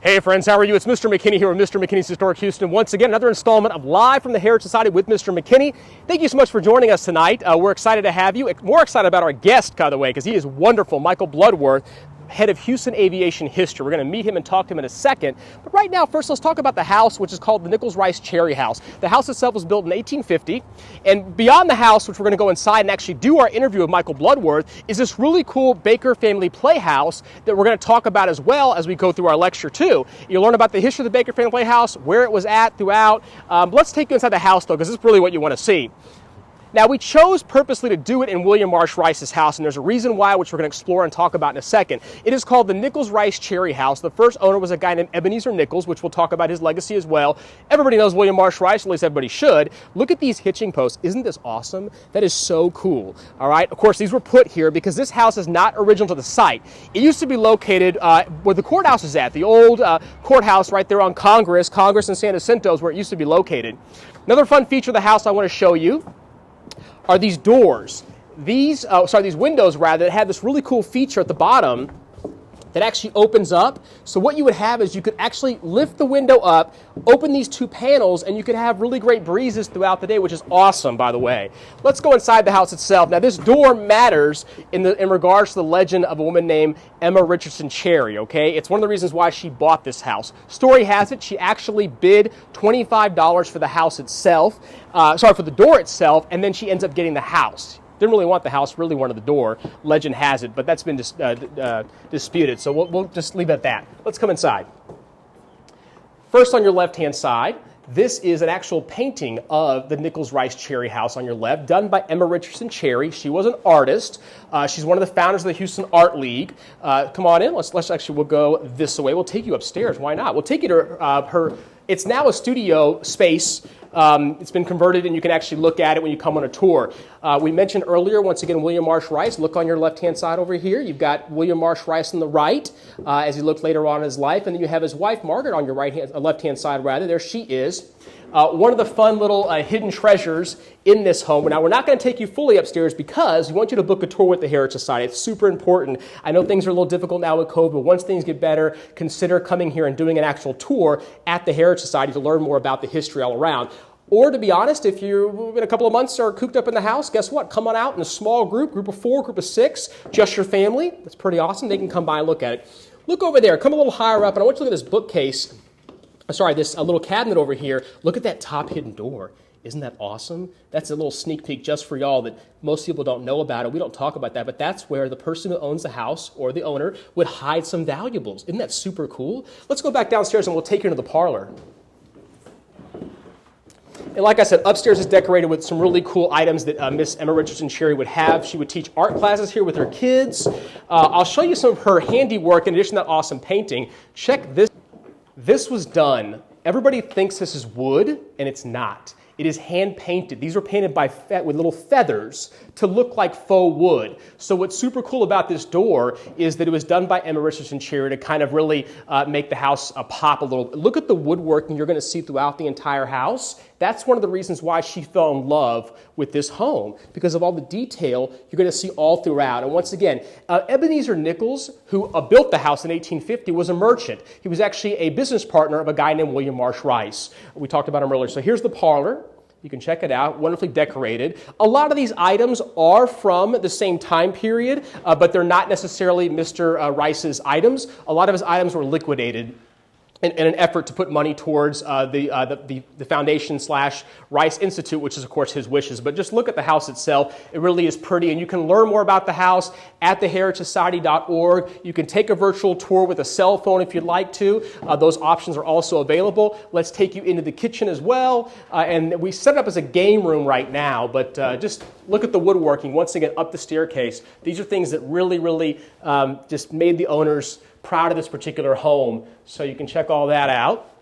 Hey friends, how are you? It's Mr. McKinney here with Mr. McKinney's Historic Houston. Once again, another installment of Live from the Heritage Society with Mr. McKinney. Thank you so much for joining us tonight. We're excited to have you. More excited about our guest, by the way, because he is wonderful, Michael Bludworth, head of Houston Aviation History. We're going to meet him and talk to him in a second. But right now, first, let's talk about the house, which is called the Nichols Rice Cherry House. The house itself was built in 1850. And beyond the house, which we're going to go inside and actually do our interview with Michael Bludworth, is this really cool Baker family playhouse that we're going to talk about as well as we go through our lecture, too. You'll learn about the history of the Baker family playhouse, where it was at throughout. Let's take you inside the house, though, because this is really what you want to see. Now, we chose purposely to do it in William Marsh Rice's house, and there's a reason why, which we're going to explore and talk about in a second. It is called the Nichols Rice Cherry House. The first owner was a guy named Ebenezer Nichols, which we'll talk about his legacy as well. Everybody knows William Marsh Rice, at least everybody should. Look at these hitching posts. Isn't this awesome? That is so cool. All right, of course, these were put here because this house is not original to the site. It used to be located where the courthouse is at, the old courthouse right there on Congress and San Jacinto is where it used to be located. Another fun feature of the house I want to show you are these doors. These windows rather, that have this really cool feature at the bottom that actually opens up. So what you would have is you could actually lift the window up, open these two panels, and you could have really great breezes throughout the day, which is awesome, by the way. Let's go inside the house itself. Now, this door matters in regards to the legend of a woman named Emma Richardson Cherry, okay? It's one of the reasons why she bought this house. Story has it, she actually bid $25 for the house itself, for the door itself, and then she ends up getting the house. Didn't really want the house, really wanted the door. Legend has it, but that's been disputed, so we'll just leave it at that. Let's come inside. First, on your left-hand side, this is an actual painting of the Nichols Rice Cherry House on your left, done by Emma Richardson Cherry. She was an artist. She's one of the founders of the Houston Art League. Come on in. We'll go this way. We'll take you upstairs. Why not? We'll take you to her. It's now a studio space. It's been converted, and you can actually look at it when you come on a tour. We mentioned earlier, once again, William Marsh Rice. Look on your left-hand side over here. You've got William Marsh Rice on the right, as he looked later on in his life. And then you have his wife, Margaret, on your left-hand side, rather. There she is. One of the fun little hidden treasures in this home. Now, we're not going to take you fully upstairs because we want you to book a tour with the Heritage Society. It's super important. I know things are a little difficult now with COVID, but once things get better, consider coming here and doing an actual tour at the Heritage Society to learn more about the history all around. Or, to be honest, if you in a couple of months are cooped up in the house, guess what? Come on out in a small group of 4, group of 6, just your family. That's pretty awesome. They can come by and look at it. Look over there. Come a little higher up, and I want you to look at this bookcase. This little cabinet over here. Look at that top hidden door. Isn't that awesome? That's a little sneak peek just for y'all that most people don't know about it. We don't talk about that, but that's where the person who owns the house or the owner would hide some valuables. Isn't that super cool? Let's go back downstairs and we'll take you into the parlor. And like I said, upstairs is decorated with some really cool items that Miss Emma Richardson Cherry would have. She would teach art classes here with her kids. I'll show you some of her handiwork in addition to that awesome painting. Check this. This was done. Everybody thinks this is wood, and it's not. It is hand-painted. These were painted with little feathers to look like faux wood. So what's super cool about this door is that it was done by Emma Richardson Cherry to kind of really make the house pop a little. Look at the woodworking you're going to see throughout the entire house. That's one of the reasons why she fell in love with this home, because of all the detail you're going to see all throughout. And once again, Ebenezer Nichols, who built the house in 1850, was a merchant. He was actually a business partner of a guy named William Marsh Rice. We talked about him earlier. So here's the parlor. You can check it out, wonderfully decorated. A lot of these items are from the same time period, but they're not necessarily Mr. Rice's items. A lot of his items were liquidated in an effort to put money towards the foundation / Rice Institute, which is, of course, his wishes. But just look at the house itself. It really is pretty. And you can learn more about the house at theheritagesociety.org. You can take a virtual tour with a cell phone if you'd like to. Those options are also available. Let's take you into the kitchen as well. And we set it up as a game room right now. But just look at the woodworking. Once again, up the staircase. These are things that really, really just made the owners proud of this particular home. So you can check all that out.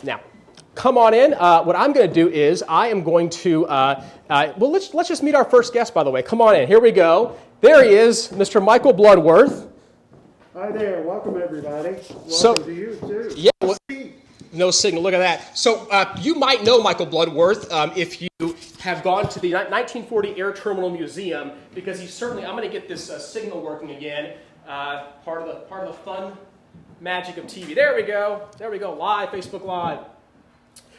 Now, come on in. What I'm going to do is I am going to, let's just meet our first guest, by the way. Come on in. Here we go. There he is, Mr. Michael Bludworth. Hi there. Welcome, everybody. Welcome to you, too. Yeah. No signal. Look at that. So you might know Michael Bludworth if you have gone to the 1940 Air Terminal Museum, because he's certainly. I'm going to get this signal working again. Part of the fun magic of TV. There we go. There we go. Live, Facebook Live.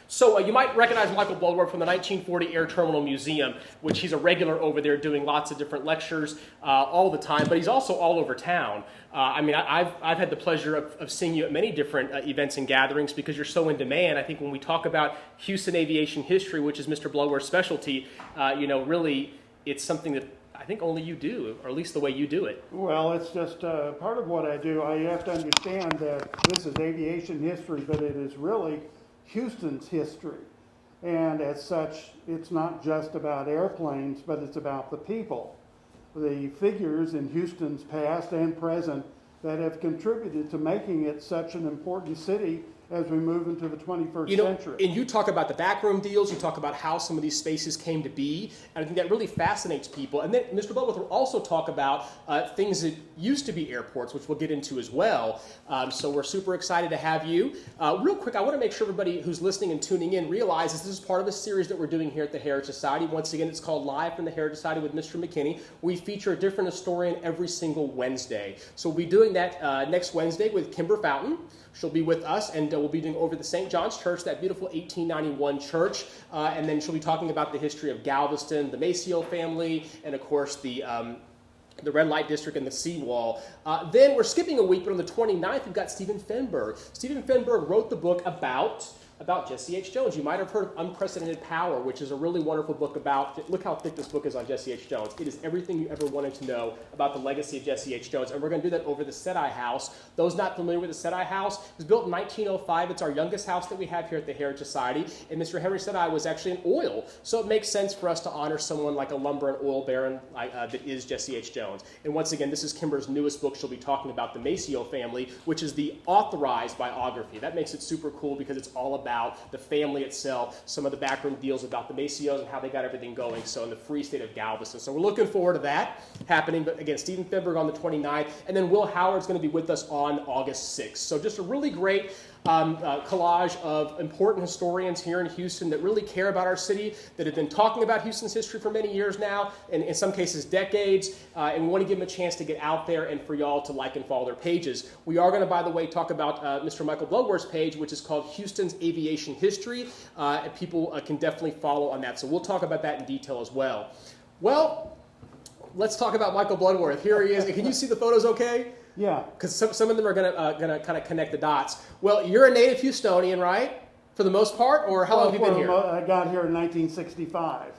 So you might recognize Michael Bludworth from the 1940 Air Terminal Museum, which he's a regular over there doing lots of different lectures all the time, but he's also all over town. I mean, I've had the pleasure of seeing you at many different events and gatherings because you're so in demand. I think when we talk about Houston aviation history, which is Mr. Bludworth's specialty, really it's something that I think only you do, or at least the way you do it. Well, it's just part of what I do. I have to understand that this is aviation history, but it is really Houston's history. And as such, it's not just about airplanes, but it's about the people, the figures in Houston's past and present that have contributed to making it such an important city as we move into the 21st century. And you talk about the backroom deals, you talk about how some of these spaces came to be, and I think that really fascinates people. And then Mr. Bludworth will also talk about things that used to be airports, which we'll get into as well. So we're super excited to have you. Real quick, I want to make sure everybody who's listening and tuning in realizes this is part of a series that we're doing here at the Heritage Society. Once again, it's called Live from the Heritage Society with Mr. McKinney. We feature a different historian every single Wednesday. So we'll be doing that next Wednesday with Kimber Fountain. She'll be with us, and we'll be doing over the St. John's Church, that beautiful 1891 church, and then she'll be talking about the history of Galveston, the Maceo family, and of course the Red Light District and the seawall. Then we're skipping a week, but on the 29th, we've got Stephen Fenberg. Stephen Fenberg wrote the book about Jesse H. Jones. You might have heard of Unprecedented Power, which is a really wonderful book about, look how thick this book is on Jesse H. Jones. It is everything you ever wanted to know about the legacy of Jesse H. Jones. And we're going to do that over the Sedai House. Those not familiar with the Sedai House, it was built in 1905. It's our youngest house that we have here at the Heritage Society. And Mr. Henry Sedai was actually in oil. So it makes sense for us to honor someone like a lumber and oil baron that is Jesse H. Jones. And once again, this is Kimber's newest book. She'll be talking about the Maceo family, which is the authorized biography. That makes it super cool because it's all about the family itself, some of the backroom deals about the Maceos and how they got everything going, so in the Free State of Galveston. So we're looking forward to that happening. But again, Stephen Fenberg on the 29th, and then Will Howard's going to be with us on August 6th. So just a really great collage of important historians here in Houston that really care about our city, that have been talking about Houston's history for many years now, and in some cases decades, and we want to give them a chance to get out there and for y'all to like and follow their pages. We are going to, by the way, talk about Mr. Michael Bludworth's page, which is called Houston's Aviation History, and people can definitely follow on that. So we'll talk about that in detail as well. Well, let's talk about Michael Bludworth. Here he is. Can you see the photos okay? Yeah. Because some of them are going to kind of connect the dots. Well, you're a native Houstonian, right? For the most part? Or how long have you been here? I got here in 1965.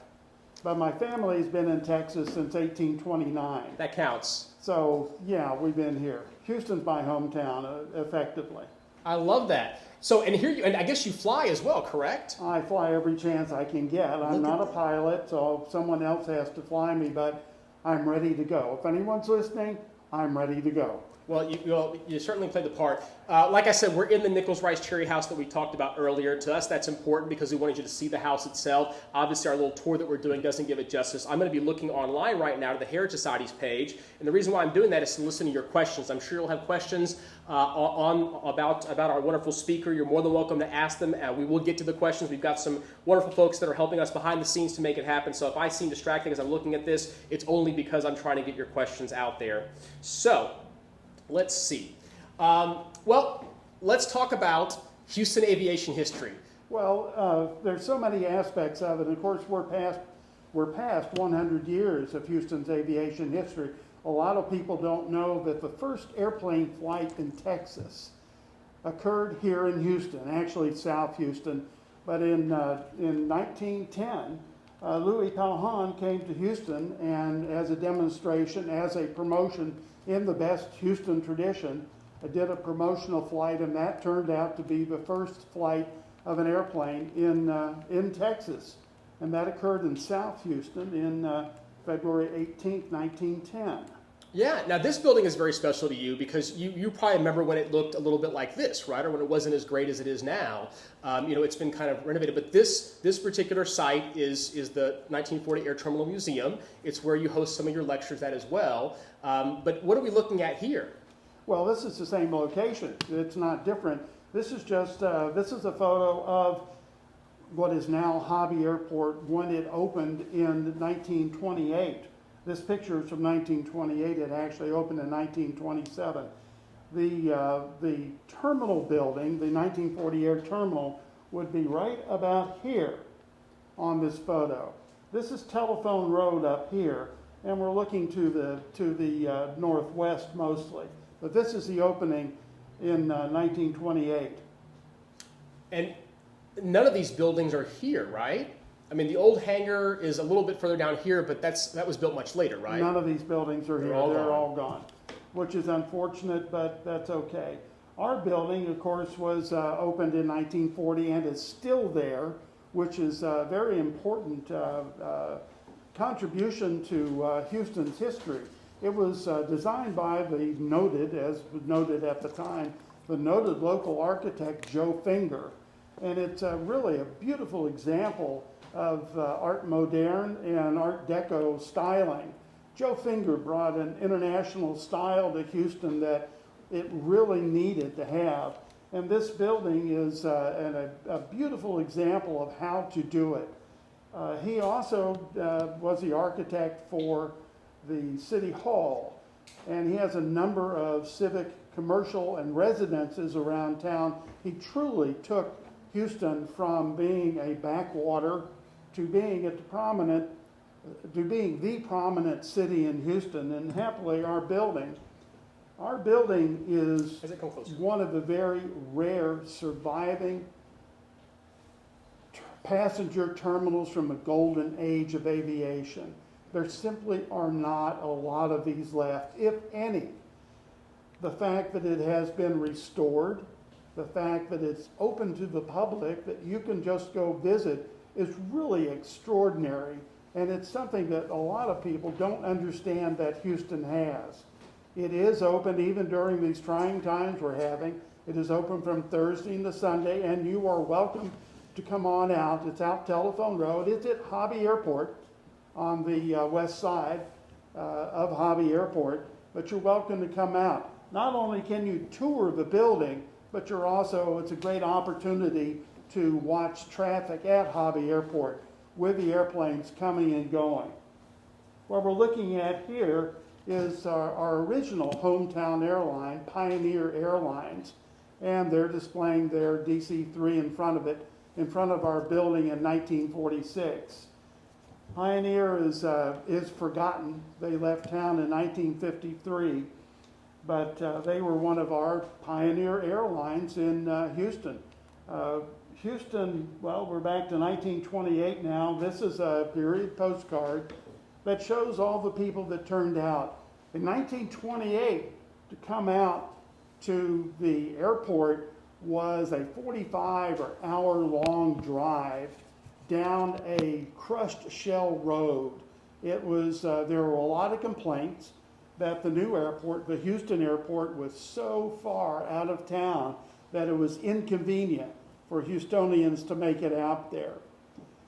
But my family's been in Texas since 1829. That counts. So, yeah, we've been here. Houston's my hometown, effectively. I love that. So, and I guess you fly as well, correct? I fly every chance I can get. I'm not a pilot, so someone else has to fly me, but I'm ready to go. If anyone's listening, I'm ready to go. Well, you certainly play the part. Like I said, we're in the Nichols Rice Cherry House that we talked about earlier. To us, that's important because we wanted you to see the house itself. Obviously, our little tour that we're doing doesn't give it justice. I'm going to be looking online right now to the Heritage Society's page, and the reason why I'm doing that is to listen to your questions. I'm sure you'll have questions about our wonderful speaker. You're more than welcome to ask them. We will get to the questions. We've got some wonderful folks that are helping us behind the scenes to make it happen. So if I seem distracting as I'm looking at this, it's only because I'm trying to get your questions out there. So let's see. Well, let's talk about Houston aviation history. Well, there's so many aspects of it. Of course, we're past 100 years of Houston's aviation history. A lot of people don't know that the first airplane flight in Texas occurred here in Houston, actually South Houston. But in 1910, Louis Palhan came to Houston, and as a demonstration, as a promotion in the best Houston tradition, did a promotional flight, and that turned out to be the first flight of an airplane in Texas. And that occurred in South Houston in February 18th, 1910. Yeah, now this building is very special to you because you probably remember when it looked a little bit like this, right? Or when it wasn't as great as it is now. It's been kind of renovated, but this particular site is the 1940 Air Terminal Museum. It's where you host some of your lectures at as well. But what are we looking at here? Well, this is the same location. It's not different. This is just, this is a photo of what is now Hobby Airport when it opened in 1928. This picture is from 1928. It actually opened in 1927. The terminal building, the 1940 Air Terminal, would be right about here on this photo. This is Telephone Road up here, and we're looking to the northwest mostly. But this is the opening in 1928. And none of these buildings are here, right? I mean, the old hangar is a little bit further down here, but that was built much later, right? None of these buildings are here. They're all gone, which is unfortunate, but that's okay. Our building, of course, was opened in 1940 and is still there, which is a very important contribution to Houston's history. It was designed by the noted, as was noted at the time, the noted local architect Joe Finger. And it's really a beautiful example of Art Moderne and Art Deco styling. Joe Finger brought an international style to Houston that it really needed to have. And this building is a beautiful example of how to do it. He also was the architect for the City Hall, and he has a number of civic, commercial, and residences around town. He truly took Houston from being a backwater to being the prominent city in Houston. And happily, our building is one of the very rare surviving passenger terminals from the Golden Age of Aviation. There simply are not a lot of these left, if any. The fact that it has been restored, the fact that it's open to the public, that you can just go visit, is really extraordinary. And it's something that a lot of people don't understand that Houston has. It is open even during these trying times we're having. It is open from Thursday to Sunday, and you are welcome to come on out. It's out Telephone Road. It's at Hobby Airport on the west side of Hobby Airport, but you're welcome to come out. Not only can you tour the building, but it's a great opportunity to watch traffic at Hobby Airport with the airplanes coming and going. What we're looking at here is our original hometown airline, Pioneer Airlines, and they're displaying their DC-3 in front of our building in 1946. Pioneer is forgotten. They left town in 1953, but they were one of our Pioneer Airlines in Houston. Houston, well, we're back to 1928 now. This is a period postcard that shows all the people that turned out. In 1928, to come out to the airport was a 45 or hour-long drive down a crushed shell road. It was, there were a lot of complaints that the new airport, the Houston airport, was so far out of town that it was inconvenient for Houstonians to make it out there.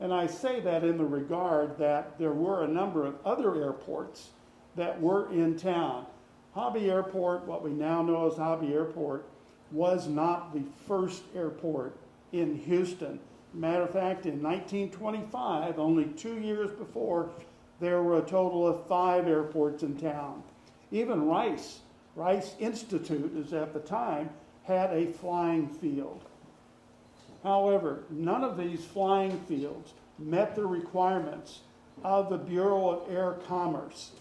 And I say that in the regard that there were a number of other airports that were in town. Hobby Airport, what we now know as Hobby Airport, was not the first airport in Houston. Matter of fact, in 1925, only 2 years before, there were a total of 5 airports in town. Even Rice Institute, as at the time, had a flying field. However, none of these flying fields met the requirements of the Bureau of Air Commerce.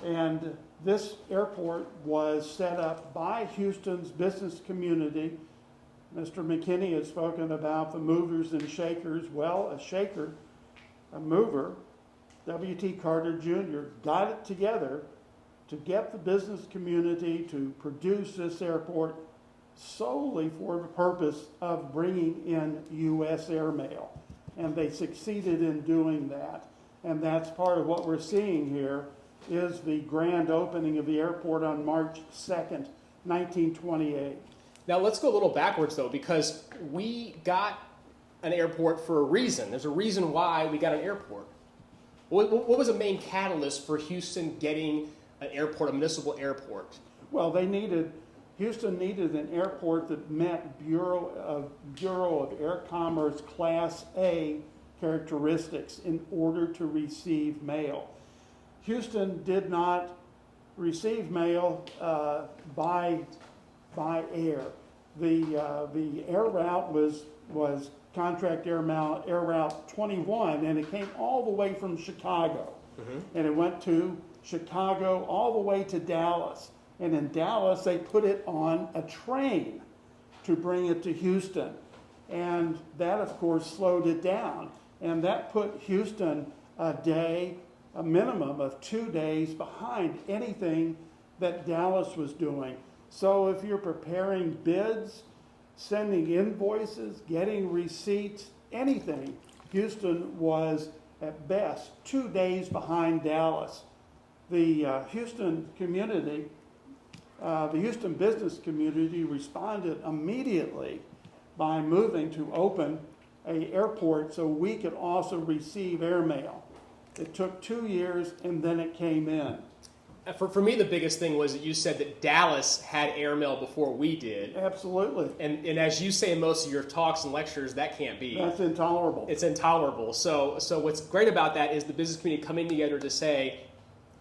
And this airport was set up by Houston's business community. Mr. McKinney has spoken about the movers and shakers. Well, a mover, W.T. Carter Jr., got it together to get the business community to produce this airport solely for the purpose of bringing in U.S. airmail. And they succeeded in doing that. And that's part of what we're seeing here is the grand opening of the airport on March 2nd, 1928. Now let's go a little backwards though, because we got an airport for a reason. There's a reason why we got an airport. What was the main catalyst for Houston getting an airport, a municipal airport? Well, they needed Houston needed an airport that met Bureau of Air Commerce Class A characteristics in order to receive mail. Houston did not receive mail by air. The air route was Contract Air Route 21, and it came all the way from Chicago. And it went to Chicago all the way to Dallas. And in Dallas, they put it on a train to bring it to Houston. And that, of course, slowed it down. And that put Houston a minimum of 2 days behind anything that Dallas was doing. So if you're preparing bids, sending invoices, getting receipts, anything, Houston was at best 2 days behind Dallas. The Houston community, the Houston business community responded immediately by moving to open an airport so we could also receive airmail. It took 2 years and then it came in. For me, the biggest thing was that you said that Dallas had airmail before we did. Absolutely. And as you say in most of your talks and lectures, that can't be. That's intolerable. It's intolerable. So what's great about that is the business community coming together to say,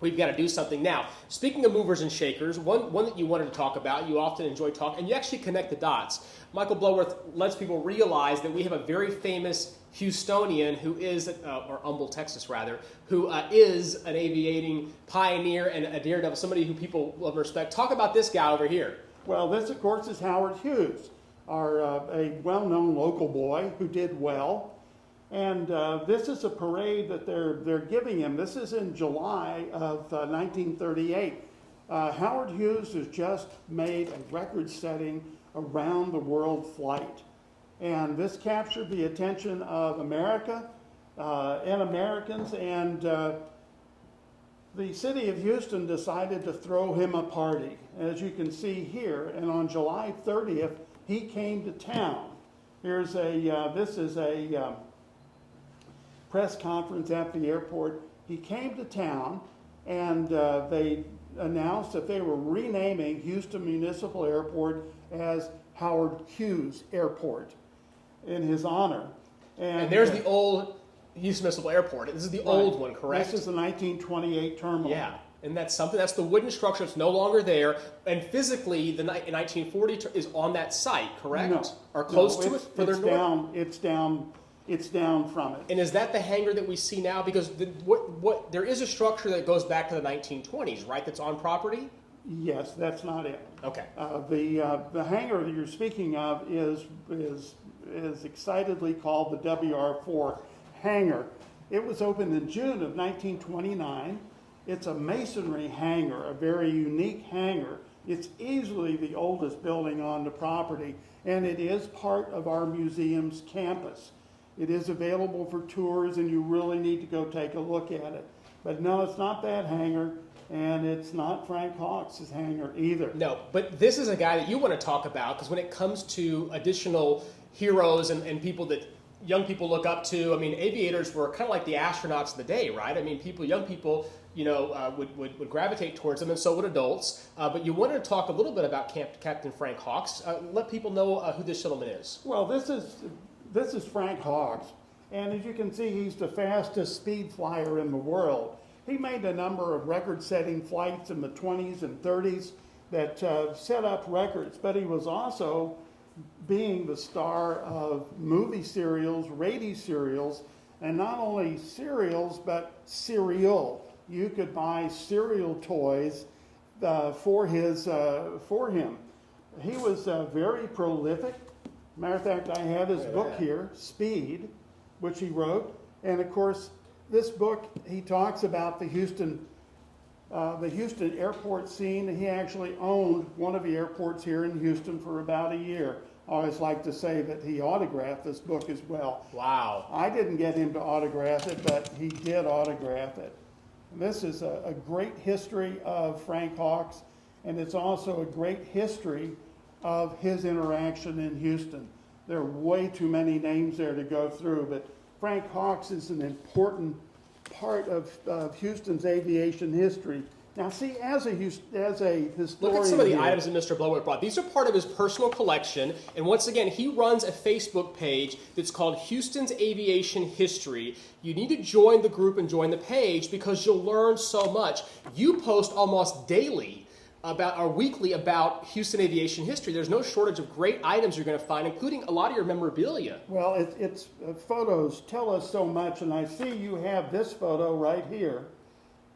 we've got to do something now. Speaking of movers and shakers, one that you wanted to talk about, you often enjoy talking, and you actually connect the dots. Michael Bludworth lets people realize that we have a very famous Houstonian who is, or Humble, Texas rather, who is an aviating pioneer and a daredevil, somebody who people love and respect. Talk about this guy over here. Well, this, of course, is Howard Hughes, a well-known local boy who did well. And this is a parade that they're giving him. This is in July of 1938. Howard Hughes has just made a record-setting around-the-world flight. And this captured the attention of America and Americans, and the city of Houston decided to throw him a party, as you can see here. And on July 30th, he came to town. This is a press conference at the airport. He came to town, and they announced that they were renaming Houston Municipal Airport as Howard Hughes Airport in his honor. And there's the old Houston Municipal Airport. This is the old one, correct? This is the 1928 terminal. Yeah, and that's something. That's the wooden structure. It's no longer there, and physically, the 1940 is on that site, correct? No, or close to it, further north. It's down from it. And is that the hangar that we see now? Because there is a structure that goes back to the 1920s, right? That's on property. Yes, that's not it. Okay. The hangar that you're speaking of is excitedly called the WR4 hangar. It was opened in June of 1929. It's a masonry hangar, a very unique hangar. It's easily the oldest building on the property, and it is part of our museum's campus. It is available for tours, and you really need to go take a look at it. But no, it's not that hangar, and it's not Frank Hawks' hangar either. No, but this is a guy that you want to talk about, because when it comes to additional heroes and people that young people look up to, I mean, aviators were kind of like the astronauts of the day, right? I mean, young people, would gravitate towards them, and so would adults. But you wanted to talk a little bit about Captain Frank Hawks. Let people know who this gentleman is. Well, this is Frank Hawks, and as you can see, he's the fastest speed flyer in the world. He made a number of record-setting flights in the 20s and 30s that set up records, but he was also being the star of movie serials, radio serials, and not only serials, but cereal. You could buy cereal toys for him. He was very prolific. Matter of fact, I have his book here, Speed, which he wrote. And of course, this book, he talks about the Houston airport scene. He actually owned one of the airports here in Houston for about a year. I always like to say that he autographed this book as well. Wow. I didn't get him to autograph it, but he did autograph it. And this is a great history of Frank Hawks, and it's also a great history of his interaction in Houston. There are way too many names there to go through, but Frank Hawks is an important part of Houston's aviation history. Now, see, as a historian, Look at some of the here, items that Mr. Bludworth brought. These are part of his personal collection. And once again, he runs a Facebook page that's called Houston's Aviation History. You need to join the group and join the page because you'll learn so much. You post almost daily or weekly about Houston aviation history. There's no shortage of great items you're going to find, including a lot of your memorabilia. Well, it's photos tell us so much, and I see you have this photo right here.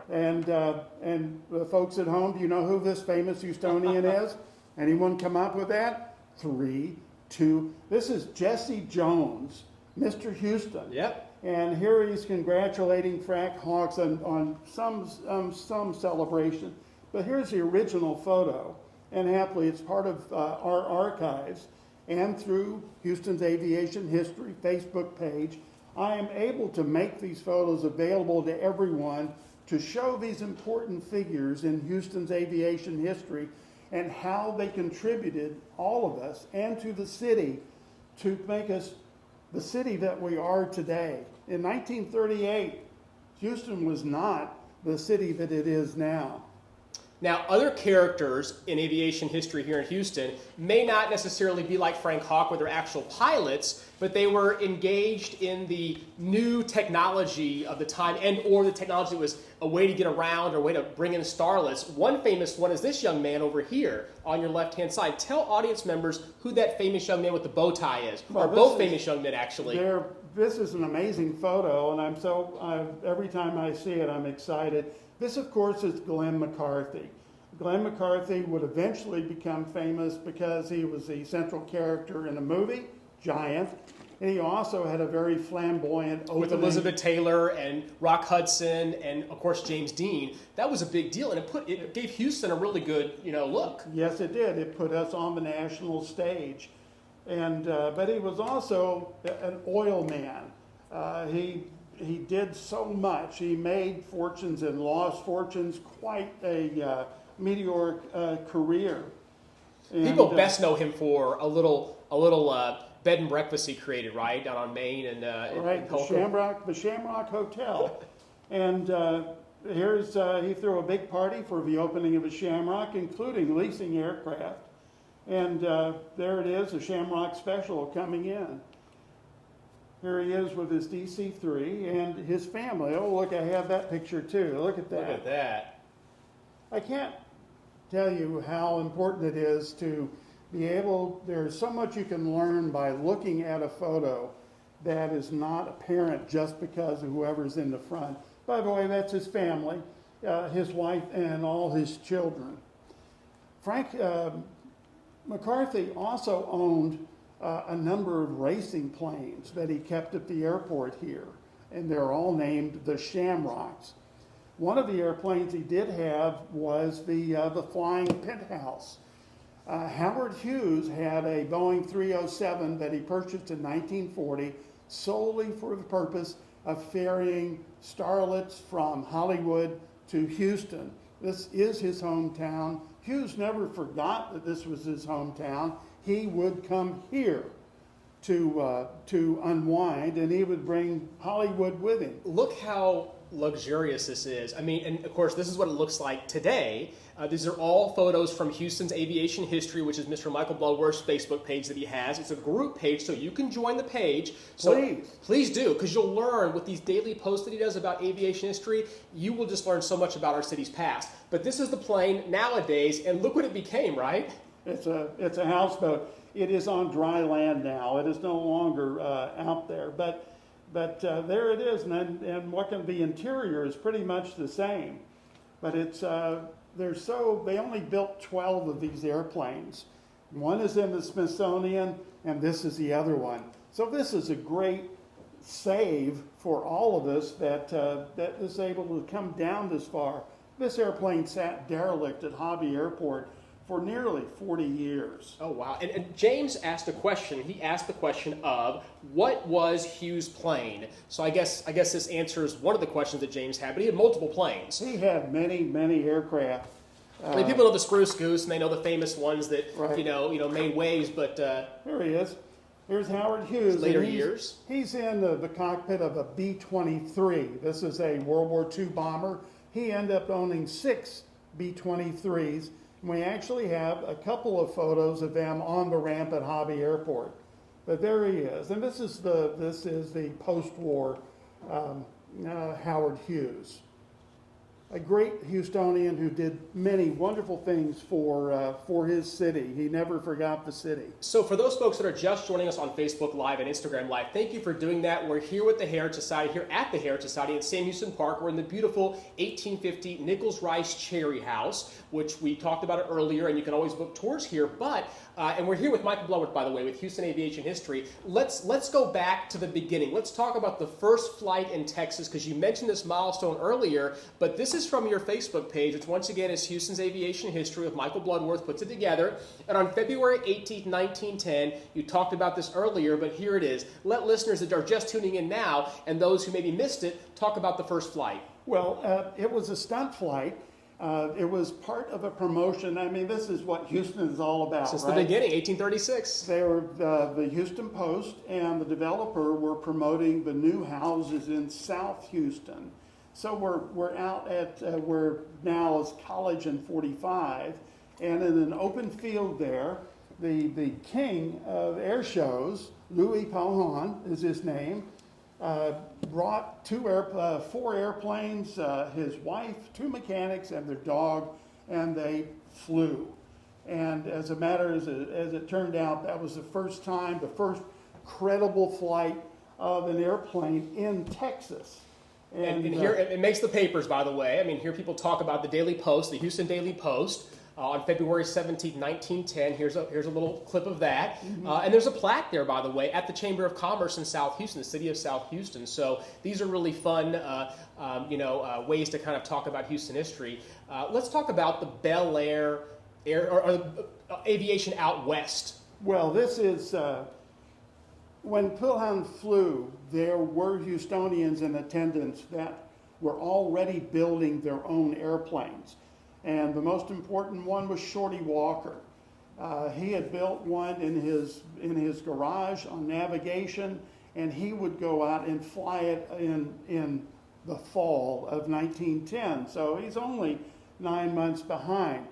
And the folks at home, do you know who this famous Houstonian is? Anyone come up with that? 3, 2. This is Jesse Jones, Mr. Houston. Yep. And here he's congratulating Frank Hawks on some celebration. But here's the original photo, and happily it's part of our archives. And through Houston's Aviation History Facebook page, I am able to make these photos available to everyone to show these important figures in Houston's aviation history and how they contributed, all of us, and to the city to make us the city that we are today. In 1938, Houston was not the city that it is now. Now, other characters in aviation history here in Houston may not necessarily be like Frank Hawk, where they're actual pilots, but they were engaged in the new technology of the time, and or the technology was a way to get around or a way to bring in starlets. One famous one is this young man over here on your left-hand side. Tell audience members who that famous young man with the bow tie is, or both famous young men, actually. This is an amazing photo, and every time I see it, I'm excited. This, of course, is Glenn McCarthy. Glenn McCarthy would eventually become famous because he was the central character in a movie, Giant, and he also had a very flamboyant opening. With Elizabeth Taylor and Rock Hudson and, of course, James Dean. That was a big deal, and it gave Houston a really good, look. Yes, it did. It put us on the national stage. And but he was also an oil man. He did so much. He made fortunes and lost fortunes, quite a meteoric career. And, people best know him for a little bed and breakfast he created, right, down on Main and right, the Shamrock Hotel. And he threw a big party for the opening of a Shamrock, including leasing aircraft. And there it is, a Shamrock Special coming in. Here he is with his DC-3 and his family. Oh, look, I have that picture too. Look at that. Look at that. I can't tell you how important it is to be able, there's so much you can learn by looking at a photo that is not apparent just because of whoever's in the front. By the way, that's his family, his wife and all his children. Frank McCarthy also owned a number of racing planes that he kept at the airport here, and they're all named the Shamrocks. One of the airplanes he did have was the Flying Penthouse. Howard Hughes had a Boeing 307 that he purchased in 1940 solely for the purpose of ferrying starlets from Hollywood to Houston. This is his hometown. Hughes never forgot that this was his hometown. He would come here to unwind, and he would bring Hollywood with him. Look how luxurious this is. I mean, and of course, this is what it looks like today. These are all photos from Houston's Aviation History, which is Mr. Michael Bludworth's Facebook page that he has. It's a group page, so you can join the page. So please do, because you'll learn with these daily posts that he does about aviation history. You will just learn so much about our city's past. But this is the plane nowadays, and look what it became, right? It's a houseboat. It is on dry land now. It is no longer out there. But there it is, and the interior is pretty much the same. But they only built 12 of these airplanes. One is in the Smithsonian, and this is the other one. So this is a great save for all of us that is able to come down this far. This airplane sat derelict at Hobby Airport for nearly 40 years. Oh, wow. And James asked a question. He asked the question of, what was Hughes' plane? So I guess this answers one of the questions that James had, but he had multiple planes. He had many, many aircraft. I mean, people know the Spruce Goose, and they know the famous ones that, right. made waves, but... Here he is. Here's Howard Hughes. Later years. He's in the cockpit of a B-23. This is a World War II bomber. He ended up owning 6 B-23s. And we actually have a couple of photos of them on the ramp at Hobby Airport. But there he is. And this is the post-war Howard Hughes, a great Houstonian who did many wonderful things for his city. He never forgot the city. So for those folks that are just joining us on Facebook Live and Instagram Live, thank you for doing that. We're here with the Heritage Society, here at the Heritage Society in Sam Houston Park. We're in the beautiful 1850 Nichols Rice Cherry House, which we talked about it earlier, and you can always book tours here. But and we're here with Michael Bludworth, by the way, with Houston Aviation History. Let's go back to the beginning. Let's talk about the first flight in Texas, because you mentioned this milestone earlier, but this is from your Facebook page, which once again is Houston's Aviation History with Michael Bludworth, puts it together. And on February 18th, 1910, you talked about this earlier, but here it is. Let listeners that are just tuning in now and those who maybe missed it talk about the first flight. Well, it was a stunt flight. It was part of a promotion. I mean, this is what Houston is all about. Since right? the beginning, 1836. They were the Houston Post and the developer were promoting the new houses in South Houston. So we're out at where now is College and 45, and in an open field there, the king of air shows, Louis Pauhan is his name, brought four airplanes, his wife, two mechanics, and their dog, and they flew. And as it turned out, that was the first credible flight of an airplane in Texas. And here, it makes the papers, by the way. I mean, here people talk about the Daily Post, the Houston Daily Post, on February 17, 1910. Here's a little clip of that. Mm-hmm. And there's a plaque there, by the way, at the Chamber of Commerce in South Houston, the city of South Houston. So these are really fun, ways to kind of talk about Houston history. Let's talk about the Bel Air aviation out west. Well, this is... when Pauhan flew, there were Houstonians in attendance that were already building their own airplanes. And the most important one was Shorty Walker. He had built one in his garage on navigation, and he would go out and fly it in the fall of 1910. So he's only 9 months behind.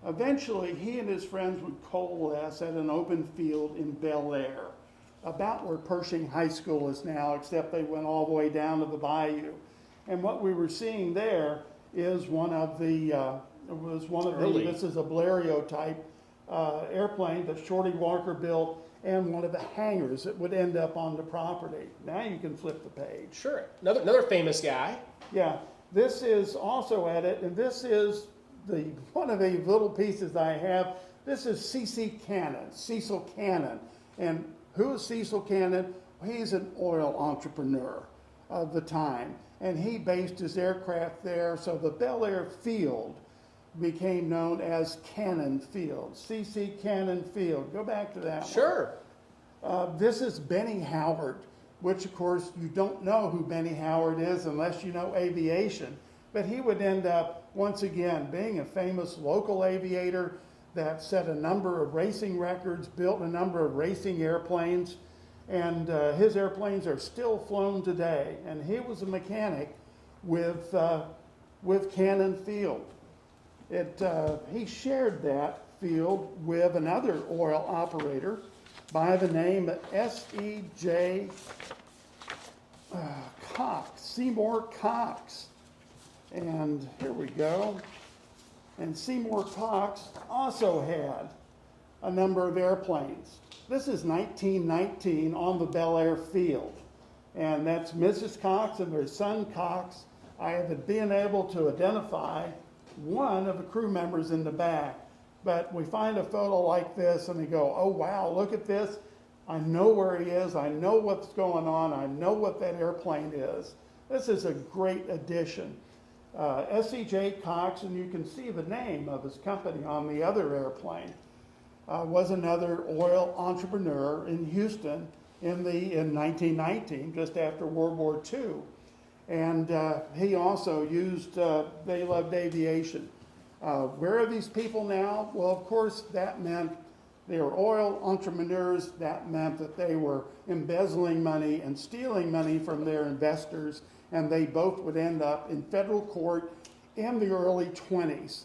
Eventually, he and his friends would coalesce at an open field in Bel Air, about where Pershing High School is now, except they went all the way down to the bayou. And what we were seeing there is this is a Blériot type airplane that Shorty Walker built, and one of the hangars that would end up on the property. Now you can flip the page. Sure, another famous guy. Yeah, this is also at it, and this is one of the little pieces I have. This is Cecil Cannon, and who is Cecil Cannon? He's an oil entrepreneur of the time, and he based his aircraft there. So the Bel Air Field became known as Cannon Field, C.C. Cannon Field. Go back to that Sure. one. This is Benny Howard, which, of course, you don't know who Benny Howard is unless you know aviation. But he would end up, once again, being a famous local aviator that set a number of racing records, built a number of racing airplanes, and his airplanes are still flown today. And he was a mechanic with Cannon Field. He shared that field with another oil operator by the name of S.E.J. Cox, Seymour Cox. And here we go. And Seymour Cox also had a number of airplanes. This is 1919 on the Bel Air Field. And that's Mrs. Cox and their son Cox. I have been able to identify one of the crew members in the back. But we find a photo like this and we go, oh wow, look at this. I know where he is. I know what's going on. I know what that airplane is. This is a great addition. S.E.J. Cox, and you can see the name of his company on the other airplane, was another oil entrepreneur in Houston in 1919, just after World War II. And he also used, they loved aviation. Where are these people now? Well, of course, that meant they were oil entrepreneurs. That meant that they were embezzling money and stealing money from their investors, and they both would end up in federal court in the early 20s.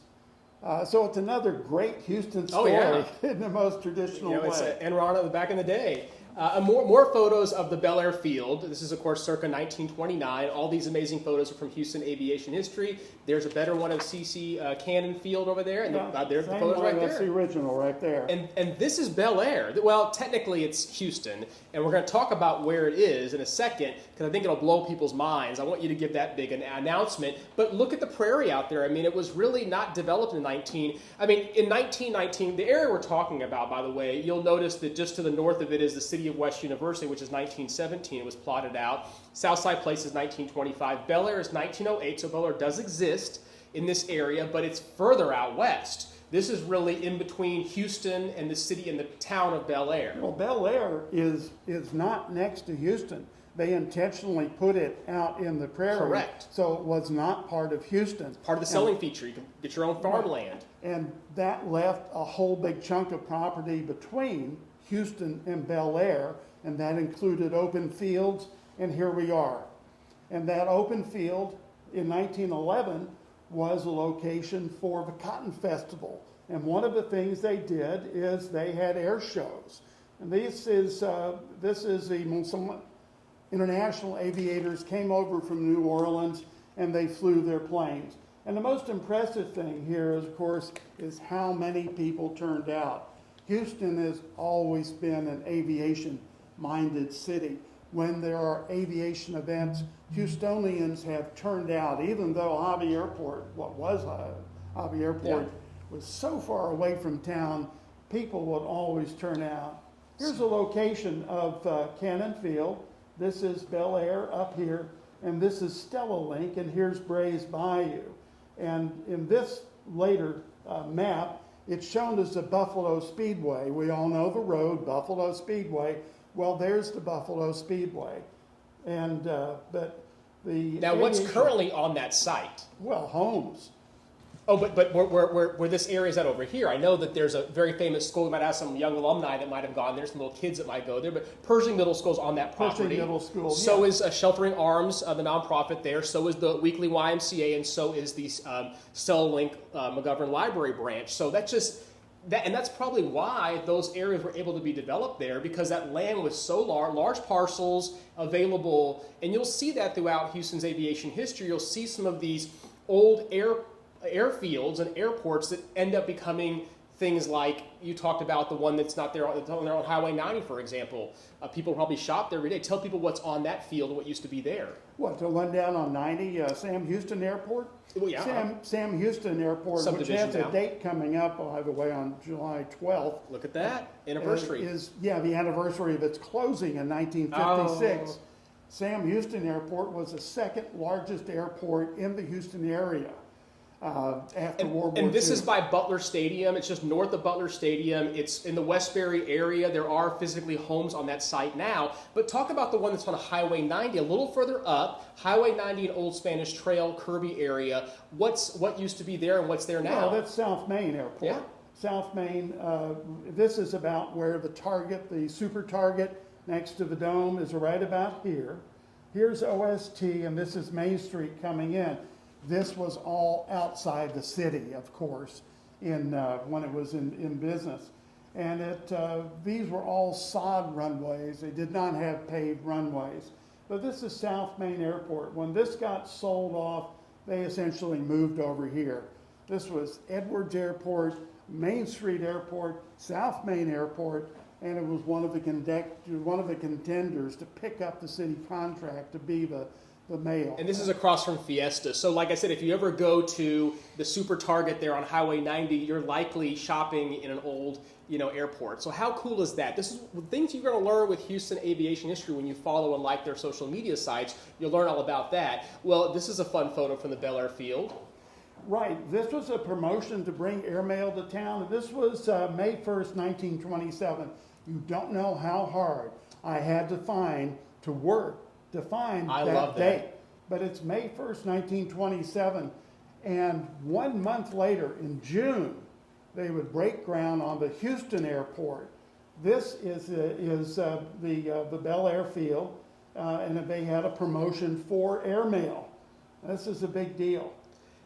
So it's another great Houston story in the most traditional way. It's Enron back in the day. More photos of the Bel Air Field. This is, of course, circa 1929. All these amazing photos are from Houston aviation history. There's a better one of C.C. Cannon Field over there, and there's the photos right there. That's the original right there. And this is Bel Air. Well, technically it's Houston, and we're going to talk about where it is in a second, because I think it'll blow people's minds. I want you to give that big an announcement. But look at the prairie out there. I mean, it was really not developed in 1919, the area we're talking about, by the way, you'll notice that just to the north of it is the city of West University, which is 1917. It was plotted out. Southside Place is 1925. Bel Air is 1908, so Bel Air does exist in this area, but it's further out west. This is really in between Houston and the city and the town of Bel Air. Well, Bel Air is not next to Houston. They intentionally put it out in the prairie. Correct. So it was not part of Houston. Part of the selling feature. You can get your own farmland. And that left a whole big chunk of property between Houston and Bel Air, and that included open fields, and here we are. And that open field in 1911 was a location for the Cotton Festival. And one of the things they did is they had air shows. And this is some international aviators came over from New Orleans, and they flew their planes. And the most impressive thing here, of course, is how many people turned out. Houston has always been an aviation-minded city. When there are aviation events, Houstonians have turned out, even though Hobby Airport, was so far away from town, people would always turn out. Here's a location of Cannon Field. This is Bel Air up here, and this is Stella Link, and here's Bray's Bayou. And in this later map, it's shown as the Buffalo Speedway. We all know the road, Buffalo Speedway. Well, there's the Buffalo Speedway. And, but the... Now, what's currently on that site? Well, homes. Oh, but where this area is at over here, I know that there's a very famous school. We might have some young alumni that might have gone there, some little kids that might go there, but Pershing Middle School is on that property. Pershing Middle School, So is Sheltering Arms, the nonprofit there. So is the Weekly YMCA, and so is the Stella Link McGovern Library branch. So and that's probably why those areas were able to be developed there, because that land was so large parcels available. And you'll see that throughout Houston's aviation history. You'll see some of these old airfields and airports that end up becoming things like you talked about, the one that's not there on Highway 90, for example. People probably shop there every day. Tell people what's on that field and what used to be there. What, the one down on 90, Sam Houston Airport? Well, yeah. Sam Houston Airport, which has a date coming up, by the way, on July 12th. Look at that, anniversary. The anniversary of its closing in 1956. Oh. Sam Houston Airport was the second largest airport in the Houston area. After World War II. And this is by Butler Stadium. It's just north of Butler Stadium. It's in the Westbury area. There are physically homes on that site now. But talk about the one that's on Highway 90, a little further up. Highway 90 and Old Spanish Trail, Kirby area. What used to be there and what's there now? Well, that's South Main Airport. Yeah. South Main, this is about where the Target, the Super Target next to the Dome is right about here. Here's OST, and this is Main Street coming in. This was all outside the city, of course, when it was in business. And these were all sod runways. They did not have paved runways. But this is South Main Airport. When this got sold off, they essentially moved over here. This was Edwards Airport, Main Street Airport, South Main Airport, and it was one of the contenders to pick up the city contract to be the mail. And this is across from Fiesta. So like I said, if you ever go to the Super Target there on Highway 90, you're likely shopping in an old airport. So how cool is that? This is things you're going to learn with Houston aviation history when you follow and like their social media sites. You'll learn all about that. Well, this is a fun photo from the Bel Air Field. Right. This was a promotion to bring airmail to town. This was May 1st, 1927. You don't know how hard I had to find that date. But it's May 1st, 1927, and 1 month later, in June, they would break ground on the Houston airport. This is the Bel Air Field, and they had a promotion for airmail. This is a big deal.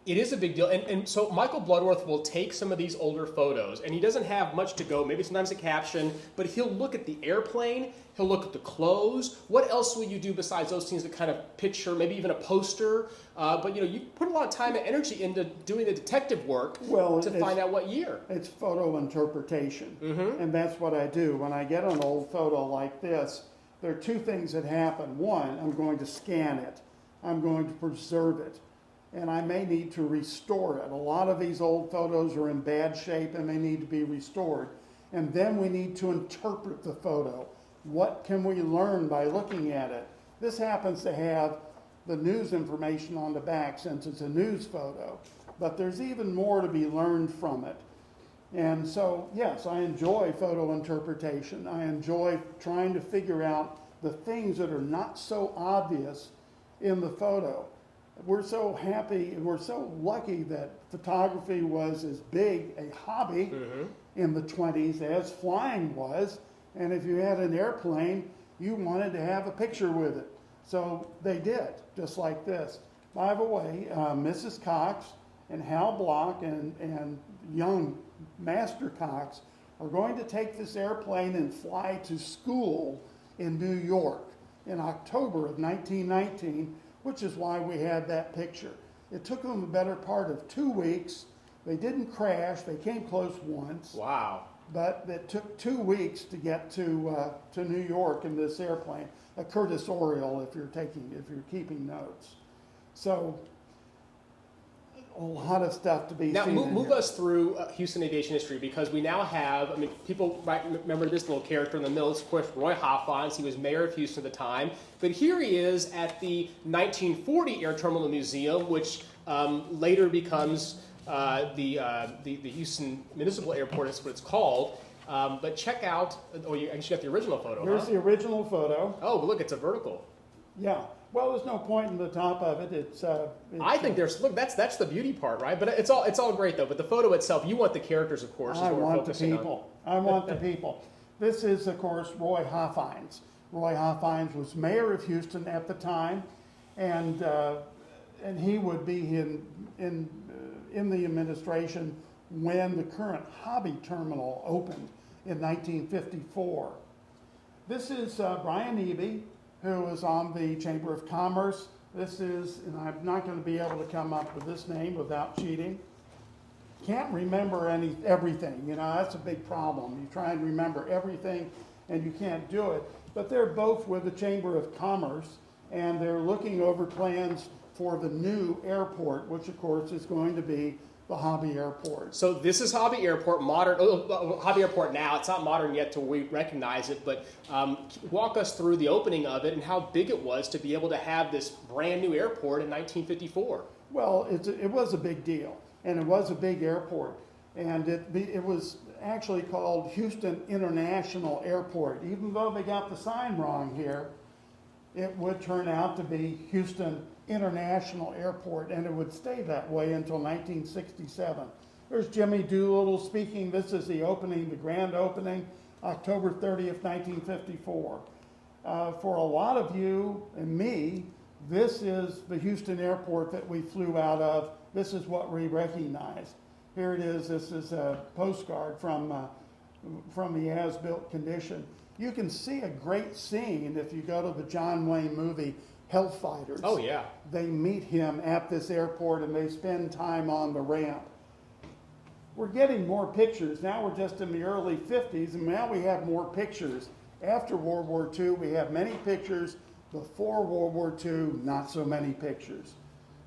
It is a big deal. And so Michael Bludworth will take some of these older photos, and he doesn't have much to go, maybe sometimes a caption, but he'll look at the airplane, he'll look at the clothes. What else will you do besides those things that kind of picture, maybe even a poster? But you put a lot of time and energy into doing the detective work to find out what year. It's photo interpretation, and that's what I do. When I get an old photo like this, there are two things that happen. One, I'm going to scan it. I'm going to preserve it. And I may need to restore it. A lot of these old photos are in bad shape and they need to be restored. And then we need to interpret the photo. What can we learn by looking at it? This happens to have the news information on the back since it's a news photo, but there's even more to be learned from it. And so, yes, I enjoy photo interpretation. I enjoy trying to figure out the things that are not so obvious in the photo. We're so happy, we're so lucky that photography was as big a hobby in the 20s as flying was. And if you had an airplane, you wanted to have a picture with it. So they did, just like this. By the way, Mrs. Cox and Hal Block and young Master Cox are going to take this airplane and fly to school in New York in October of 1919, which is why we had that picture. It took them the better part of 2 weeks. They didn't crash. They came close once. Wow. But it took 2 weeks to get to New York in this airplane, a Curtiss Oriole if you're keeping notes. So a lot of stuff to be seen. Now, move us through Houston aviation history, because we now have, people might remember this little character in the middle. It's, of course, Roy Hoffines. He was mayor of Houston at the time. But here he is at the 1940 Air Terminal Museum, which later becomes the Houston Municipal Airport, that's what it's called. But check out, you actually got the original photo, Here's the original photo. Oh, look, it's a vertical. Yeah. Well, there's no point in the top of it. I think that's the beauty part, right? But it's all great though. But the photo itself, you want the characters, of course. I want the people. I want the people. This is, of course, Roy Hoffines. Roy Hoffines was mayor of Houston at the time, and he would be in the administration when the current hobby terminal opened in 1954. This is Brian Eby, who was on the Chamber of Commerce. This is, and I'm not going to be able to come up with this name without cheating. Can't remember everything, that's a big problem. You try and remember everything and you can't do it. But they're both with the Chamber of Commerce, and they're looking over plans for the new airport, which of course is going to be the Hobby Airport. So this is Hobby Airport, modern, Hobby Airport now. It's not modern yet till we recognize it, but walk us through the opening of it and how big it was to be able to have this brand new airport in 1954. Well, it was a big deal, and it was a big airport, and it was actually called Houston International Airport. Even though they got the sign wrong here, it would turn out to be Houston International Airport, and it would stay that way until 1967. There's Jimmy Doolittle speaking. This is the opening, the grand opening, October 30th, 1954. For a lot of you and me, this is the Houston airport that we flew out of. This is what we recognize. Here it is. This is a postcard from the as-built condition. You can see a great scene if you go to the John Wayne movie, Hellfighters. Oh, yeah. They meet him at this airport and they spend time on the ramp. We're getting more pictures. Now we're just in the early 50s, and now we have more pictures. After World War II, we have many pictures. Before World War II, not so many pictures.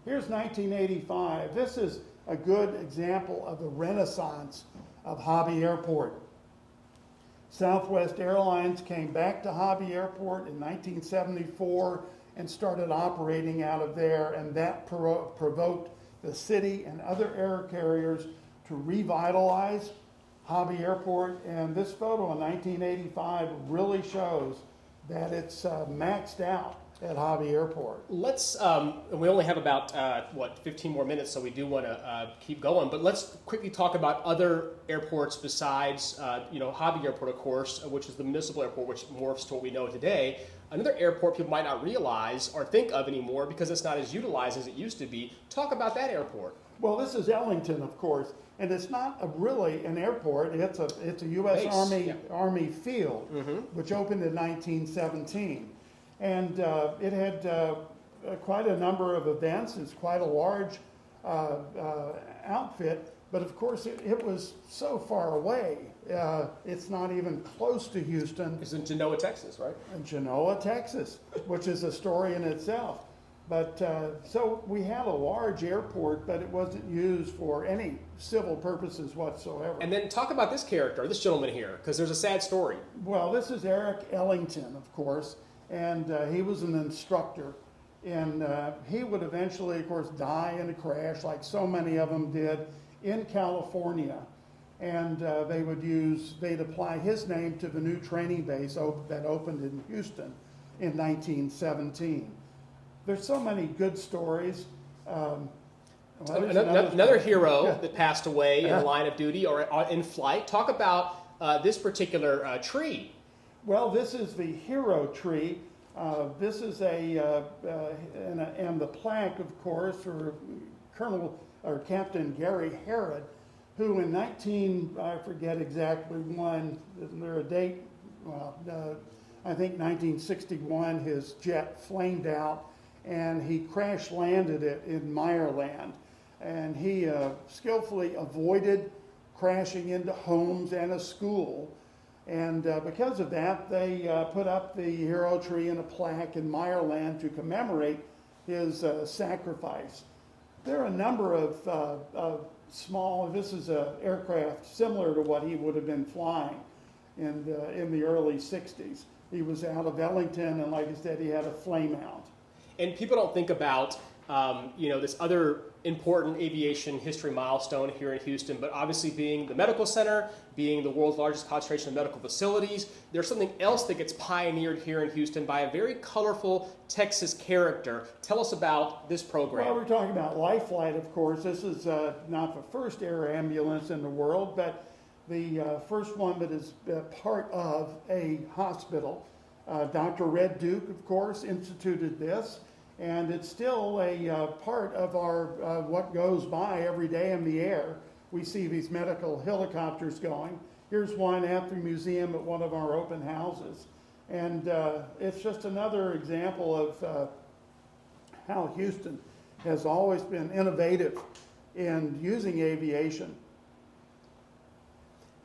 Here's 1985. This is a good example of the renaissance of Hobby Airport. Southwest Airlines came back to Hobby Airport in 1974 and started operating out of there, and that provoked the city and other air carriers to revitalize Hobby Airport. And this photo in 1985 really shows that it's maxed out at Hobby Airport. Let's, we only have about, 15 more minutes, so we do want to keep going, but let's quickly talk about other airports besides, Hobby Airport, of course, which is the municipal airport, which morphs to what we know today. Another airport people might not realize or think of anymore because it's not as utilized as it used to be. Talk about that airport. Well, this is Ellington, of course, and it's not really an airport. It's a U.S. Base, Army field, which opened in 1917, and it had quite a number of events. It's quite a large outfit, but of course it was so far away. It's not even close to Houston. It's in Genoa, Texas, right? In Genoa, Texas, which is a story in itself. But so we had a large airport, but it wasn't used for any civil purposes whatsoever. And then talk about this character, this gentleman here, because there's a sad story. Well, this is Erik Ellington, of course, and he was an instructor. And he would eventually, of course, die in a crash, like so many of them did, in California. And they'd apply his name to the new training base that opened in Houston in 1917. There's so many good stories. Another hero that passed away in the line of duty or in flight. Talk about this particular tree. Well, this is the hero tree. This is and the plaque, of course, for Captain Gary Harrod, who in I forget exactly when, isn't there a date? Well, I think 1961, his jet flamed out and he crash landed it in Meyerland. And he skillfully avoided crashing into homes and a school. And because of that, they put up the hero tree and a plaque in Meyerland to commemorate his sacrifice. There are a number of small, this is an aircraft similar to what he would have been flying in the early 60s. He was out of Ellington, and like I said, he had a flame out. And people don't think about, this other important aviation history milestone here in Houston, but obviously being the medical center, being the world's largest concentration of medical facilities, there's something else that gets pioneered here in Houston by a very colorful Texas character. Tell us about this program. Well, we're talking about Life Flight, of course. This is not the first air ambulance in the world, but the first one that is part of a hospital. Dr. Red Duke, of course, instituted this, and it's still a part of our what goes by every day in the air. We see these medical helicopters going. Here's one at the museum at one of our open houses. And it's just another example of how Houston has always been innovative in using aviation.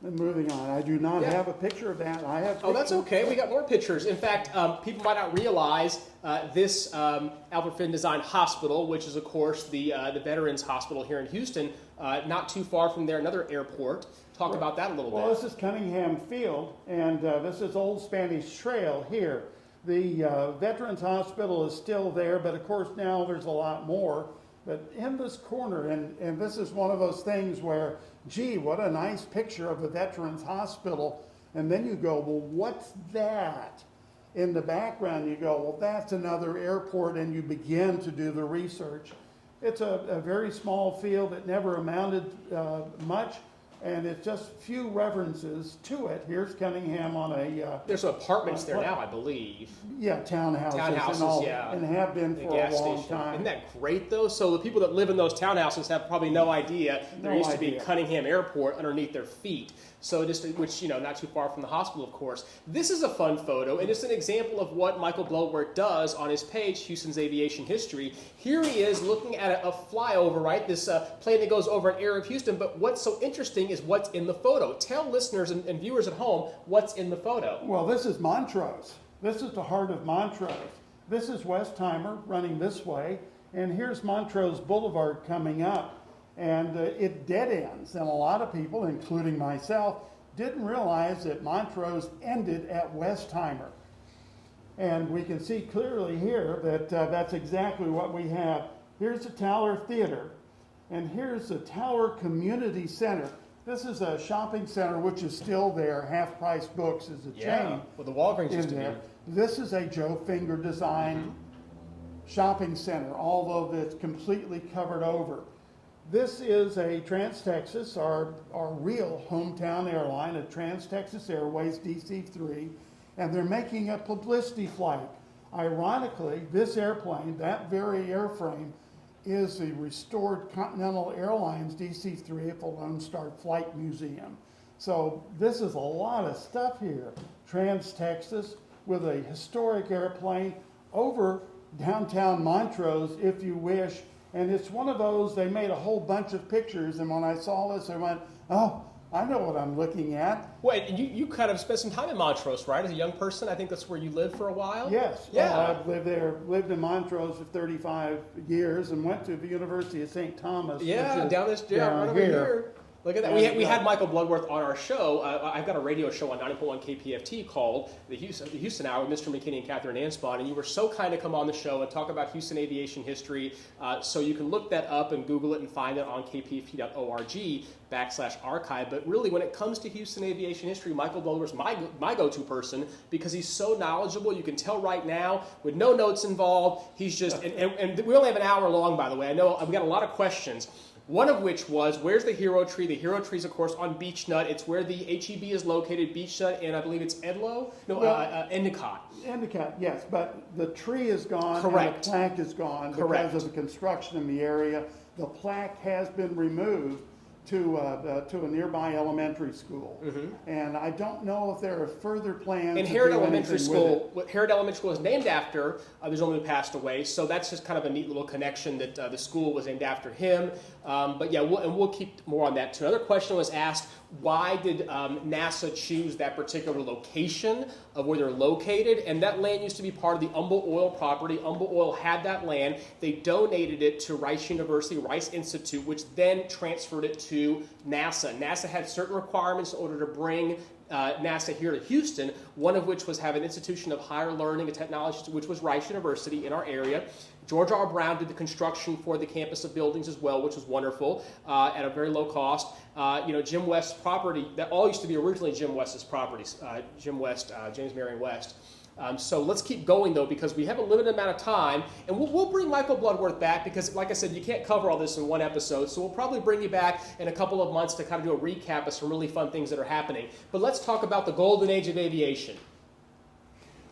And moving on, I do not have a picture of that. I have. Oh, that's okay. We got more pictures. In fact, people might not realize this Albert Finn designed hospital, which is, of course, the Veterans Hospital here in Houston, not too far from there, another airport. Talk about that a little bit. Well, this is Cunningham Field, and this is Old Spanish Trail here. The Veterans Hospital is still there, but of course now there's a lot more. But in this corner, and this is one of those things where, gee, what a nice picture of the Veterans Hospital. And then you go, well, what's that? In the background, you go, well, that's another airport, and you begin to do the research. It's a very small field that never amounted much, and it's just few references to it. Here's Cunningham on a... There's some apartments there now, I believe. Yeah, townhouses and all, and have been for a long time. Isn't that great, though? So the people that live in those townhouses have probably no idea there used to be Cunningham Airport underneath their feet. So which, not too far from the hospital, of course. This is a fun photo, and it's an example of what Michael Bludworth does on his page, Houston's Aviation History. Here he is looking at a flyover, right? This plane that goes over an area of Houston, but what's so interesting is what's in the photo. Tell listeners and viewers at home what's in the photo. Well, this is Montrose. This is the heart of Montrose. This is Westheimer running this way, and here's Montrose Boulevard coming up. And it dead ends, and a lot of people, including myself, didn't realize that Montrose ended at Westheimer. And we can see clearly here that that's exactly what we have. Here's the Tower Theater, and here's the Tower Community Center. This is a shopping center which is still there. Half Price Books is a chain. Well, the Walgreens used to be. This is a Joe Finger designed shopping center, although it's completely covered over. This is a Trans-Texas, our real hometown airline, a Trans-Texas Airways DC-3, and they're making a publicity flight. Ironically, this airplane, that very airframe, is the restored Continental Airlines DC-3 at the Lone Star Flight Museum. So this is a lot of stuff here. Trans-Texas with a historic airplane over downtown Montrose, if you wish. And it's one of those, they made a whole bunch of pictures, and when I saw this, I went, oh, I know what I'm looking at. Well, and you kind of spent some time in Montrose, right? As a young person, I think that's where you lived for a while? Yes. Yeah. I've lived there, lived in Montrose for 35 years and went to the University of St. Thomas. Yeah, down this, down right over here. Look at that. And, We had Michael Bludworth on our show. I've got a radio show on 90.1 KPFT called the Houston Hour with Mr. McKinney and Catherine Anspon, and you were so kind to come on the show and talk about Houston aviation history. So you can look that up and Google it and find it on kpft.org/archive. But really, when it comes to Houston aviation history, Michael Bludworth's my go-to person because he's so knowledgeable. You can tell right now with no notes involved. He's just, and we only have an hour long, by the way. I know I've got a lot of questions. One of which was, where's the Hero Tree? The Hero Tree is, of course, on Beech Nut. It's where the HEB is located, Beech Nut, and I believe it's Edlow? No, Endicott. Endicott, yes, but the tree is gone. Correct. And the plaque is gone Correct. because of the construction in the area. The plaque has been removed to a nearby elementary school. Mm-hmm. And I don't know if there are further plans And to Herod do Elementary anything School, with it. Herod Elementary School is named after the gentleman who passed away, so that's just kind of a neat little connection that the school was named after him. But yeah, we'll keep more on that too. Another question was asked, why did NASA choose that particular location of where they're located? And that land used to be part of the Humble Oil property. Humble Oil had that land. They donated it to Rice University, Rice Institute, which then transferred it to NASA. NASA had certain requirements in order to bring NASA here to Houston, one of which was have an institution of higher learning and technology, which was Rice University in our area. George R. Brown did the construction for the campus of buildings as well, which was wonderful at a very low cost. Jim West's property, that all used to be originally Jim West's properties, Jim West, James Marion West. So let's keep going, though, because we have a limited amount of time. And we'll bring Michael Bludworth back because, like I said, you can't cover all this in one episode. So we'll probably bring you back in a couple of months to kind of do a recap of some really fun things that are happening. But let's talk about the Golden Age of Aviation.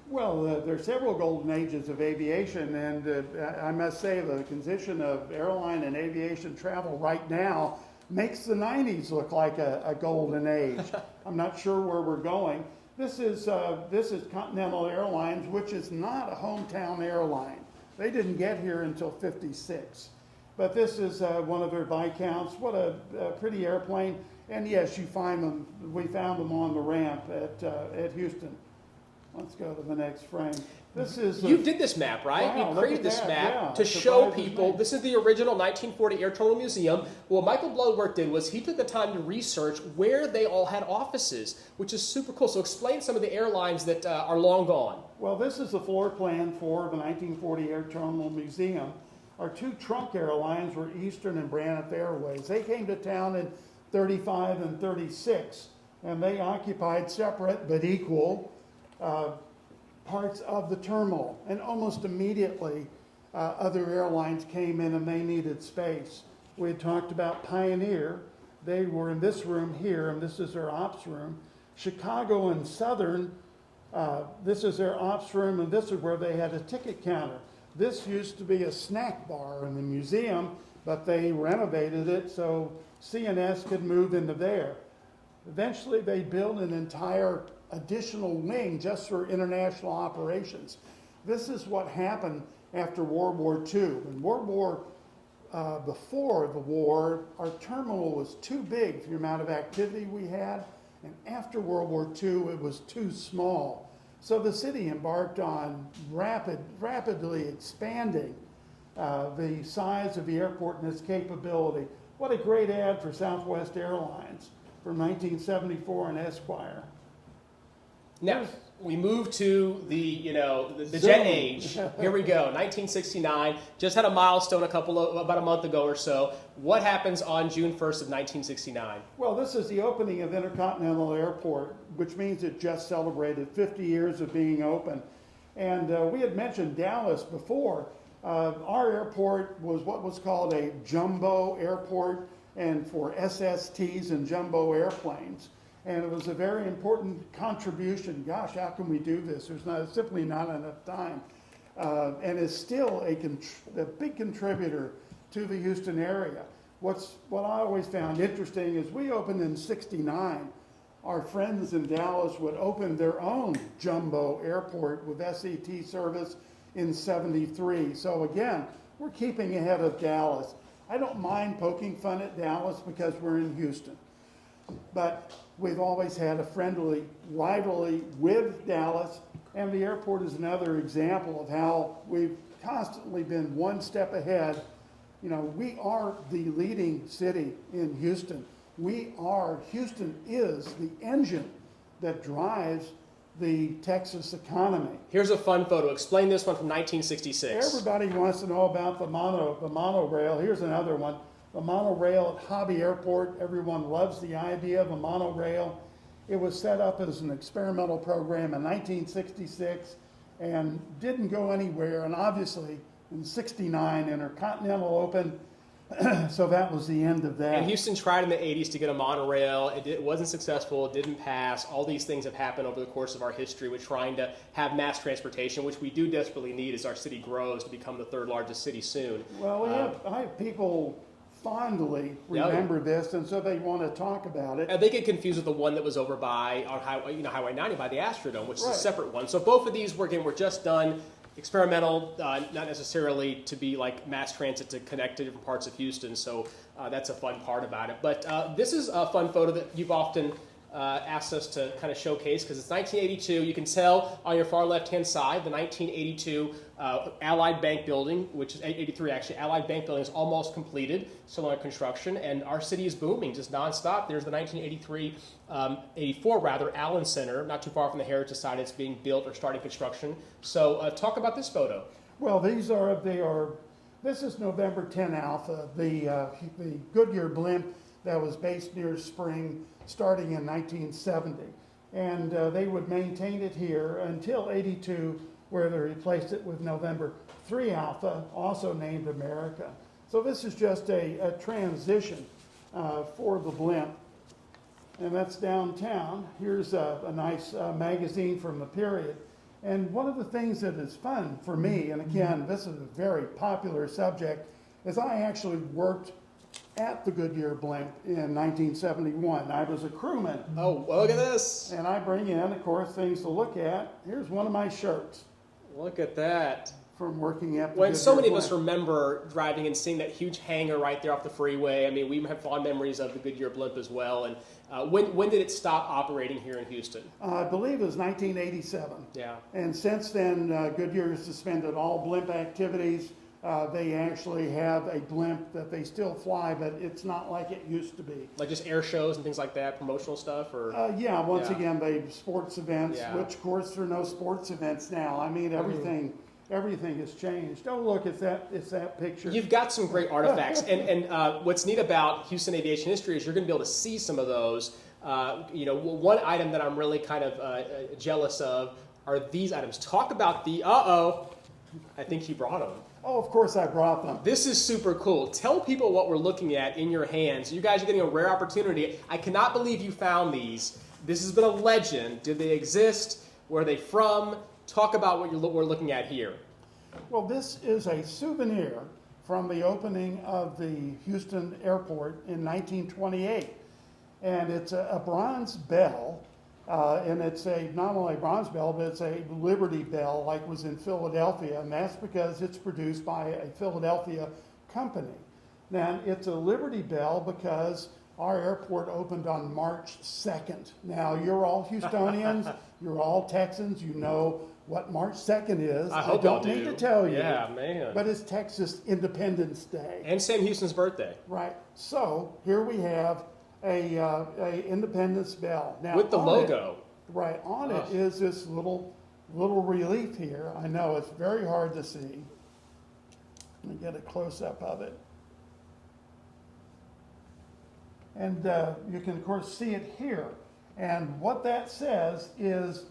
Well, there are several golden ages of aviation, and I must say the condition of airline and aviation travel right now makes the 90s look like a golden age. I'm not sure where we're going. This is Continental Airlines, which is not a hometown airline. They didn't get here until '56. But this is one of their Viscounts. What a pretty airplane. And yes, you find them. We found them on the ramp at Houston. Let's go to the next frame. This is You did this map, right? Wow, You created look at this that, map yeah. to It show surprises people. me. This is the original 1940 Air Terminal Museum. What Michael Bludworth did was he took the time to research where they all had offices, which is super cool. So explain some of the airlines that are long gone. Well, this is the floor plan for the 1940 Air Terminal Museum. Our two trunk airlines were Eastern and Braniff Airways. They came to town in 35 and 36, and they occupied separate but equal parts of the terminal. And almost immediately, other airlines came in and they needed space. We had talked about Pioneer. They were in this room here, and this is their ops room. Chicago and Southern, this is their ops room, and this is where they had a ticket counter. This used to be a snack bar in the museum, but they renovated it so CNS could move into there. Eventually, they built an entire additional wing just for international operations. This is what happened after World War II. In World War, before the war, our terminal was too big for the amount of activity we had, and after World War II, it was too small. So the city embarked on rapidly expanding the size of the airport and its capability. What a great ad for Southwest Airlines from 1974 in Esquire. Now, we move to the jet age. Here we go, 1969. Just had a milestone about a month ago or so. What happens on June 1st of 1969? Well, this is the opening of Intercontinental Airport, which means it just celebrated 50 years of being open. And we had mentioned Dallas before. Our airport was what was called a jumbo airport, and for SSTs and jumbo airplanes. And it was a very important contribution. Gosh, how can we do this? There's simply not enough time. And is still a big contributor to the Houston area. What I always found interesting is we opened in '69. Our friends in Dallas would open their own jumbo airport with SET service in '73. So again, we're keeping ahead of Dallas. I don't mind poking fun at Dallas because we're in Houston. But we've always had a friendly rivalry with Dallas, and the airport is another example of how we've constantly been one step ahead. You know, we are the leading city in Houston. Houston is the engine that drives the Texas economy. Here's a fun photo. Explain this one from 1966. Everybody wants to know about the monorail. Here's another one. The monorail at Hobby Airport. Everyone loves the idea of a monorail. It was set up as an experimental program in 1966 and didn't go anywhere. And obviously, in '69, Intercontinental opened. So that was the end of that. And Houston tried in the 80s to get a monorail. It wasn't successful. It didn't pass. All these things have happened over the course of our history with trying to have mass transportation, which we do desperately need as our city grows to become the third largest city soon. Well, I have people fondly remember this, and so they want to talk about it. And they get confused with the one that was over by on Highway 90 by the Astrodome, which is Right. a separate one. So both of these were just done experimental, not necessarily to be like mass transit to connect to different parts of Houston. So that's a fun part about it. But this is a fun photo that you've often asked us to kind of showcase because it's 1982. You can tell on your far left-hand side the 1982 Allied Bank building, which is 83 actually. Allied Bank building is almost completed, still under construction, and our city is booming just nonstop. There's the 1984 Allen Center, not too far from the Heritage Society. It's being built or starting construction. So talk about this photo. Well, this is November 10 Alpha, the Goodyear blimp that was based near Spring starting in 1970. And they would maintain it here until '82, where they replaced it with November 3 Alpha, also named America. So this is just a transition for the blimp. And that's downtown. Here's a nice magazine from the period. And one of the things that is fun for me, and again, this is a very popular subject, is I actually worked at the Goodyear blimp in 1971. I was a crewman. Oh, look at this. And I bring in, of course, things to look at. Here's one of my shirts Look at that. from working at the When Goodyear so many of blimp. us remember driving and seeing that huge hangar right there off the freeway. I mean, we have fond memories of the Goodyear blimp as well. And when did it stop operating here in Houston? I believe it was 1987. Yeah. And since then, Goodyear has suspended all blimp activities. They actually have a blimp that they still fly, but it's not like it used to be. Like just air shows and things like that, promotional stuff, or Once again, they sports events, Yeah. which of course there are no sports events now. I mean, everything has changed. Oh, look, it's that picture. You've got some great artifacts, and what's neat about Houston aviation history is you're going to be able to see some of those. One item that I'm really kind of jealous of are these items. Talk about the I think you brought them. Oh, of course I brought them. This is super cool. Tell people what we're looking at in your hands. You guys are getting a rare opportunity. I cannot believe you found these. This has been a legend. Did they exist? Where are they from? Talk about what we're looking at here. Well, this is a souvenir from the opening of the Houston airport in 1928. And it's a bronze bell. And it's not only a bronze bell, but it's a Liberty Bell like was in Philadelphia, and that's because it's produced by a Philadelphia company. Now, it's a Liberty Bell because our airport opened on March 2nd. Now, you're all Houstonians, you're all Texans, you know what March 2nd is. I hope don't y'all need do. to tell you. Yeah, man. But it's Texas Independence Day. And Sam Houston's birthday. Right. So, here we have a Independence Bell. Now, With the on logo. Right, on it is this little relief here. I know it's very hard to see. Let me get a close-up of it. And you can, of course, see it here. And what that says is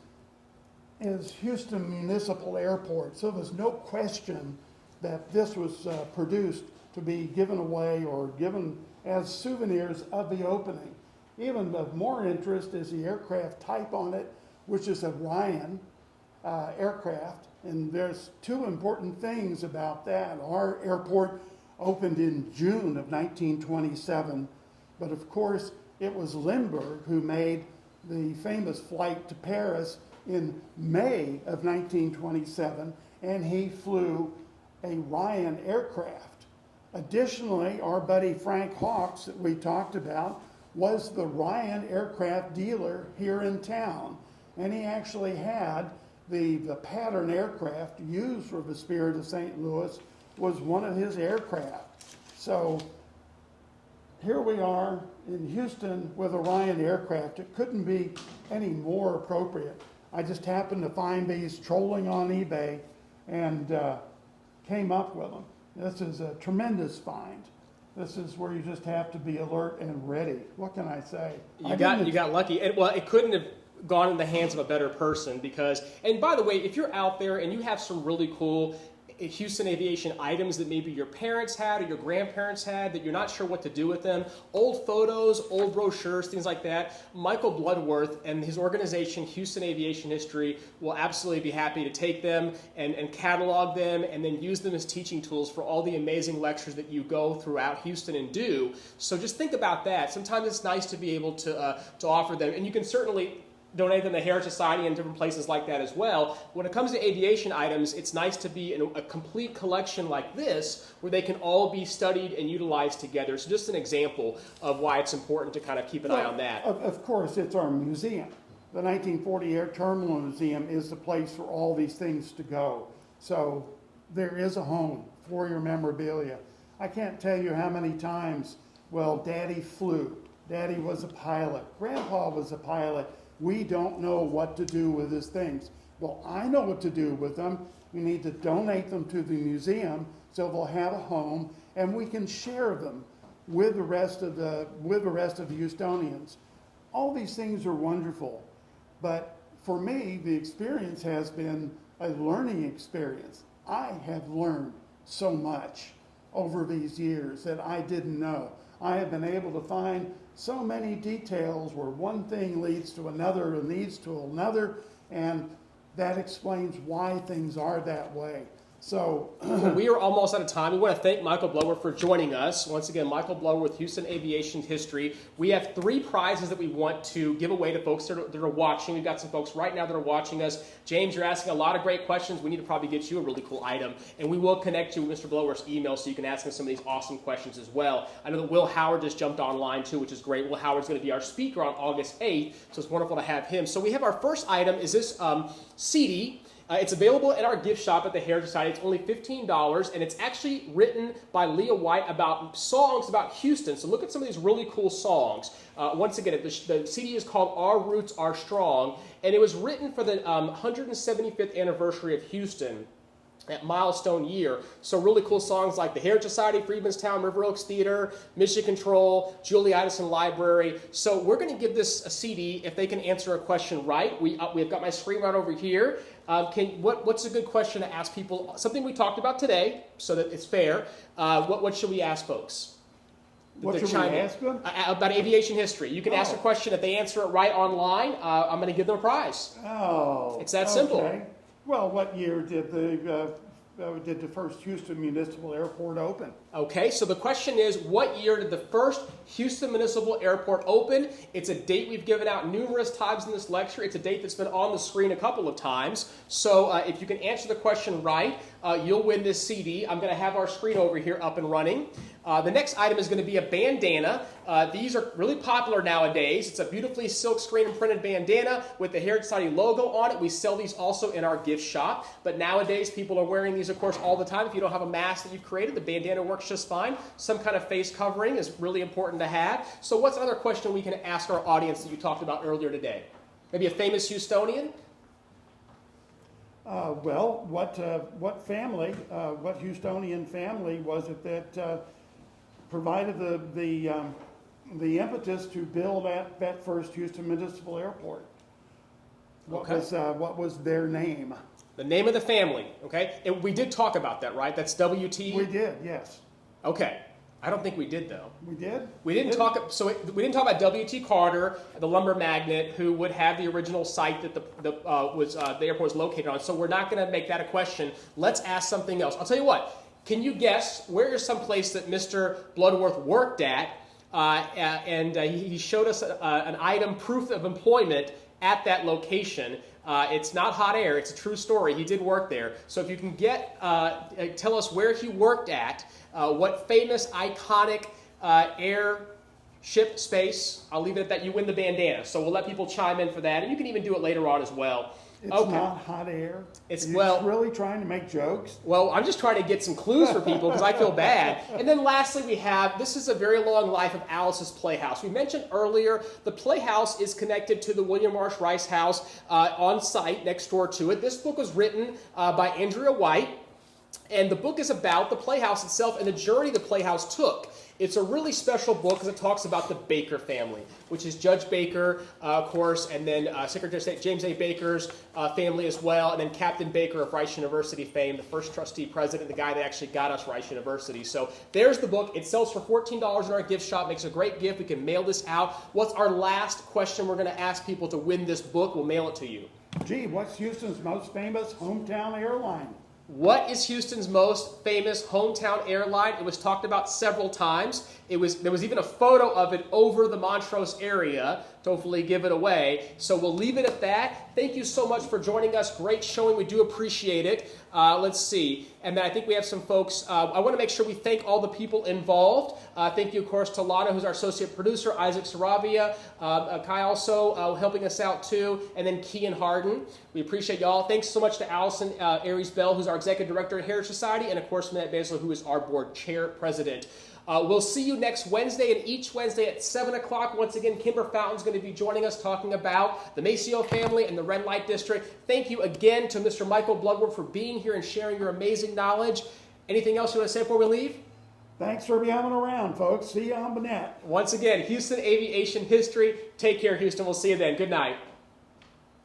Houston Municipal Airport. So there's no question that this was produced to be given away or given as souvenirs of the opening. Even of more interest is the aircraft type on it, which is a Ryan aircraft. And there's two important things about that. Our airport opened in June of 1927, but of course it was Lindbergh who made the famous flight to Paris in May of 1927, and he flew a Ryan aircraft. Additionally, our buddy Frank Hawks that we talked about was the Ryan aircraft dealer here in town, and he actually had the pattern aircraft used for the Spirit of St. Louis was one of his aircraft. So here we are in Houston with a Ryan aircraft. It couldn't be any more appropriate. I just happened to find these trolling on eBay and came up with them. This is a tremendous find. This is where you just have to be alert and ready. What can I say? You got lucky. And, well, it couldn't have gone in the hands of a better person because, and by the way, if you're out there and you have some really cool Houston aviation items that maybe your parents had or your grandparents had that you're not sure what to do with them, old photos, old brochures, things like that, Michael Bludworth and his organization, Houston Aviation History, will absolutely be happy to take them and catalog them and then use them as teaching tools for all the amazing lectures that you go throughout Houston and do. So just think about that. Sometimes it's nice to be able to offer them, and you can certainly donate them to Heritage Society and different places like that as well. When it comes to aviation items, it's nice to be in a complete collection like this where they can all be studied and utilized together. So just an example of why it's important to kind of keep an eye on that. Of course, it's our museum. The 1940 Air Terminal Museum is the place for all these things to go. So there is a home for your memorabilia. I can't tell you how many times, well, Daddy flew. Daddy was a pilot. Grandpa was a pilot. We don't know what to do with his things. Well, I know what to do with them. We need to donate them to the museum so they'll have a home, and we can share them with the rest of the Houstonians. All these things are wonderful, but for me, the experience has been a learning experience. I have learned so much over these years that I didn't know. I have been able to find so many details where one thing leads to another and leads to another, and that explains why things are that way. So we are almost out of time. We want to thank Michael Bludworth for joining us. Once again, Michael Bludworth, Houston Aviation History. We have 3 prizes that we want to give away to folks that are watching. We've got some folks right now that are watching us. James, you're asking a lot of great questions. We need to probably get you a really cool item. And we will connect you with Mr. Bludworth's email so you can ask him some of these awesome questions as well. I know that Will Howard just jumped online too, which is great. Will Howard's going to be our speaker on August 8th, so it's wonderful to have him. So we have our first item is this CD. It's available at our gift shop at the Heritage Society. It's only $15, and it's actually written by Leah White about songs about Houston. So look at some of these really cool songs. Once again, the CD is called Our Roots Are Strong, and it was written for the 175th anniversary of Houston, that milestone year. So really cool songs like the Heritage Society, Freedmanstown, River Oaks Theater, Mission Control, Julie Idison Library. So we're going to give this a CD if they can answer a question right. We've got my screen right over here. What's a good question to ask people? Something we talked about today, so that it's fair. What should we ask folks? what should we ask them? About aviation history. You can ask a question. If they answer it right online, I'm going to give them a prize. Oh, it's that simple. Okay. Well, what year did the first Houston Municipal Airport open? Okay, so the question is, what year did the first Houston Municipal Airport open? It's a date we've given out numerous times in this lecture. It's a date that's been on the screen a couple of times. So if you can answer the question right, you'll win this CD. I'm going to have our screen over here up and running. The next item is going to be a bandana. These are really popular nowadays. It's a beautifully silk screen and printed bandana with the Heritage Society logo on it. We sell these also in our gift shop. But nowadays, people are wearing these, of course, all the time. If you don't have a mask that you've created, the bandana works just fine. Some kind of face covering is really important to have. So what's another question we can ask our audience that you talked about earlier today? Maybe a famous Houstonian? Well, what family, what Houstonian family was it that provided the impetus to build that first Houston Municipal Airport? What was their name? The name of the family, okay? And we did talk about that, right? That's WT? We did, yes. Okay. I don't think we did, though. We did? We didn't talk about W.T. Carter, the lumber magnate, who would have the original site that the airport was located on. So we're not going to make that a question. Let's ask something else. I'll tell you what. Can you guess where is some place that Mr. Bludworth worked at? He showed us an item, proof of employment at that location. It's not hot air, it's a true story. He did work there. So if you can tell us where he worked at, what famous, iconic airship space, I'll leave it at that. You win the bandana. So we'll let people chime in for that, and you can even do it later on as well. It's not hot air. You're really trying to make jokes? Well, I'm just trying to get some clues for people because I feel bad. And then lastly, this is a very long life of Alice's Playhouse. We mentioned earlier the Playhouse is connected to the William Marsh Rice House on site next door to it. This book was written by Andrea White, and the book is about the Playhouse itself and the journey the Playhouse took. It's a really special book because it talks about the Baker family, which is Judge Baker, of course, and then Secretary of State James A. Baker's family as well, and then Captain Baker of Rice University fame, the first trustee president, the guy that actually got us Rice University. So there's the book. It sells for $14 in our gift shop. Makes a great gift. We can mail this out. What's our last question we're going to ask people to win this book? We'll mail it to you. Gee, what's Houston's most famous hometown airline? What is Houston's most famous hometown airline? It was talked about several times. There was even a photo of it over the Montrose area to hopefully give it away. So we'll leave it at that. Thank you so much for joining us. Great showing. We do appreciate it. Let's see. And then I think we have some folks. I want to make sure we thank all the people involved. Thank you, of course, to Lana, who's our associate producer, Isaac Saravia, Kai also helping us out too, and then Key and Harden. We appreciate y'all. Thanks so much to Allison Aries Bell, who's our executive director at Heritage Society, and of course, Matt Basil, who is our board chair president. We'll see you next Wednesday, and each Wednesday at 7 o'clock. Once again, Kimber Fountain's going to be joining us talking about the Maceo family and the Red Light District. Thank you again to Mr. Michael Bludworth for being here and sharing your amazing knowledge. Anything else you want to say before we leave? Thanks for being around, folks. See you on the net. Once again, Houston Aviation History. Take care, Houston. We'll see you then. Good night.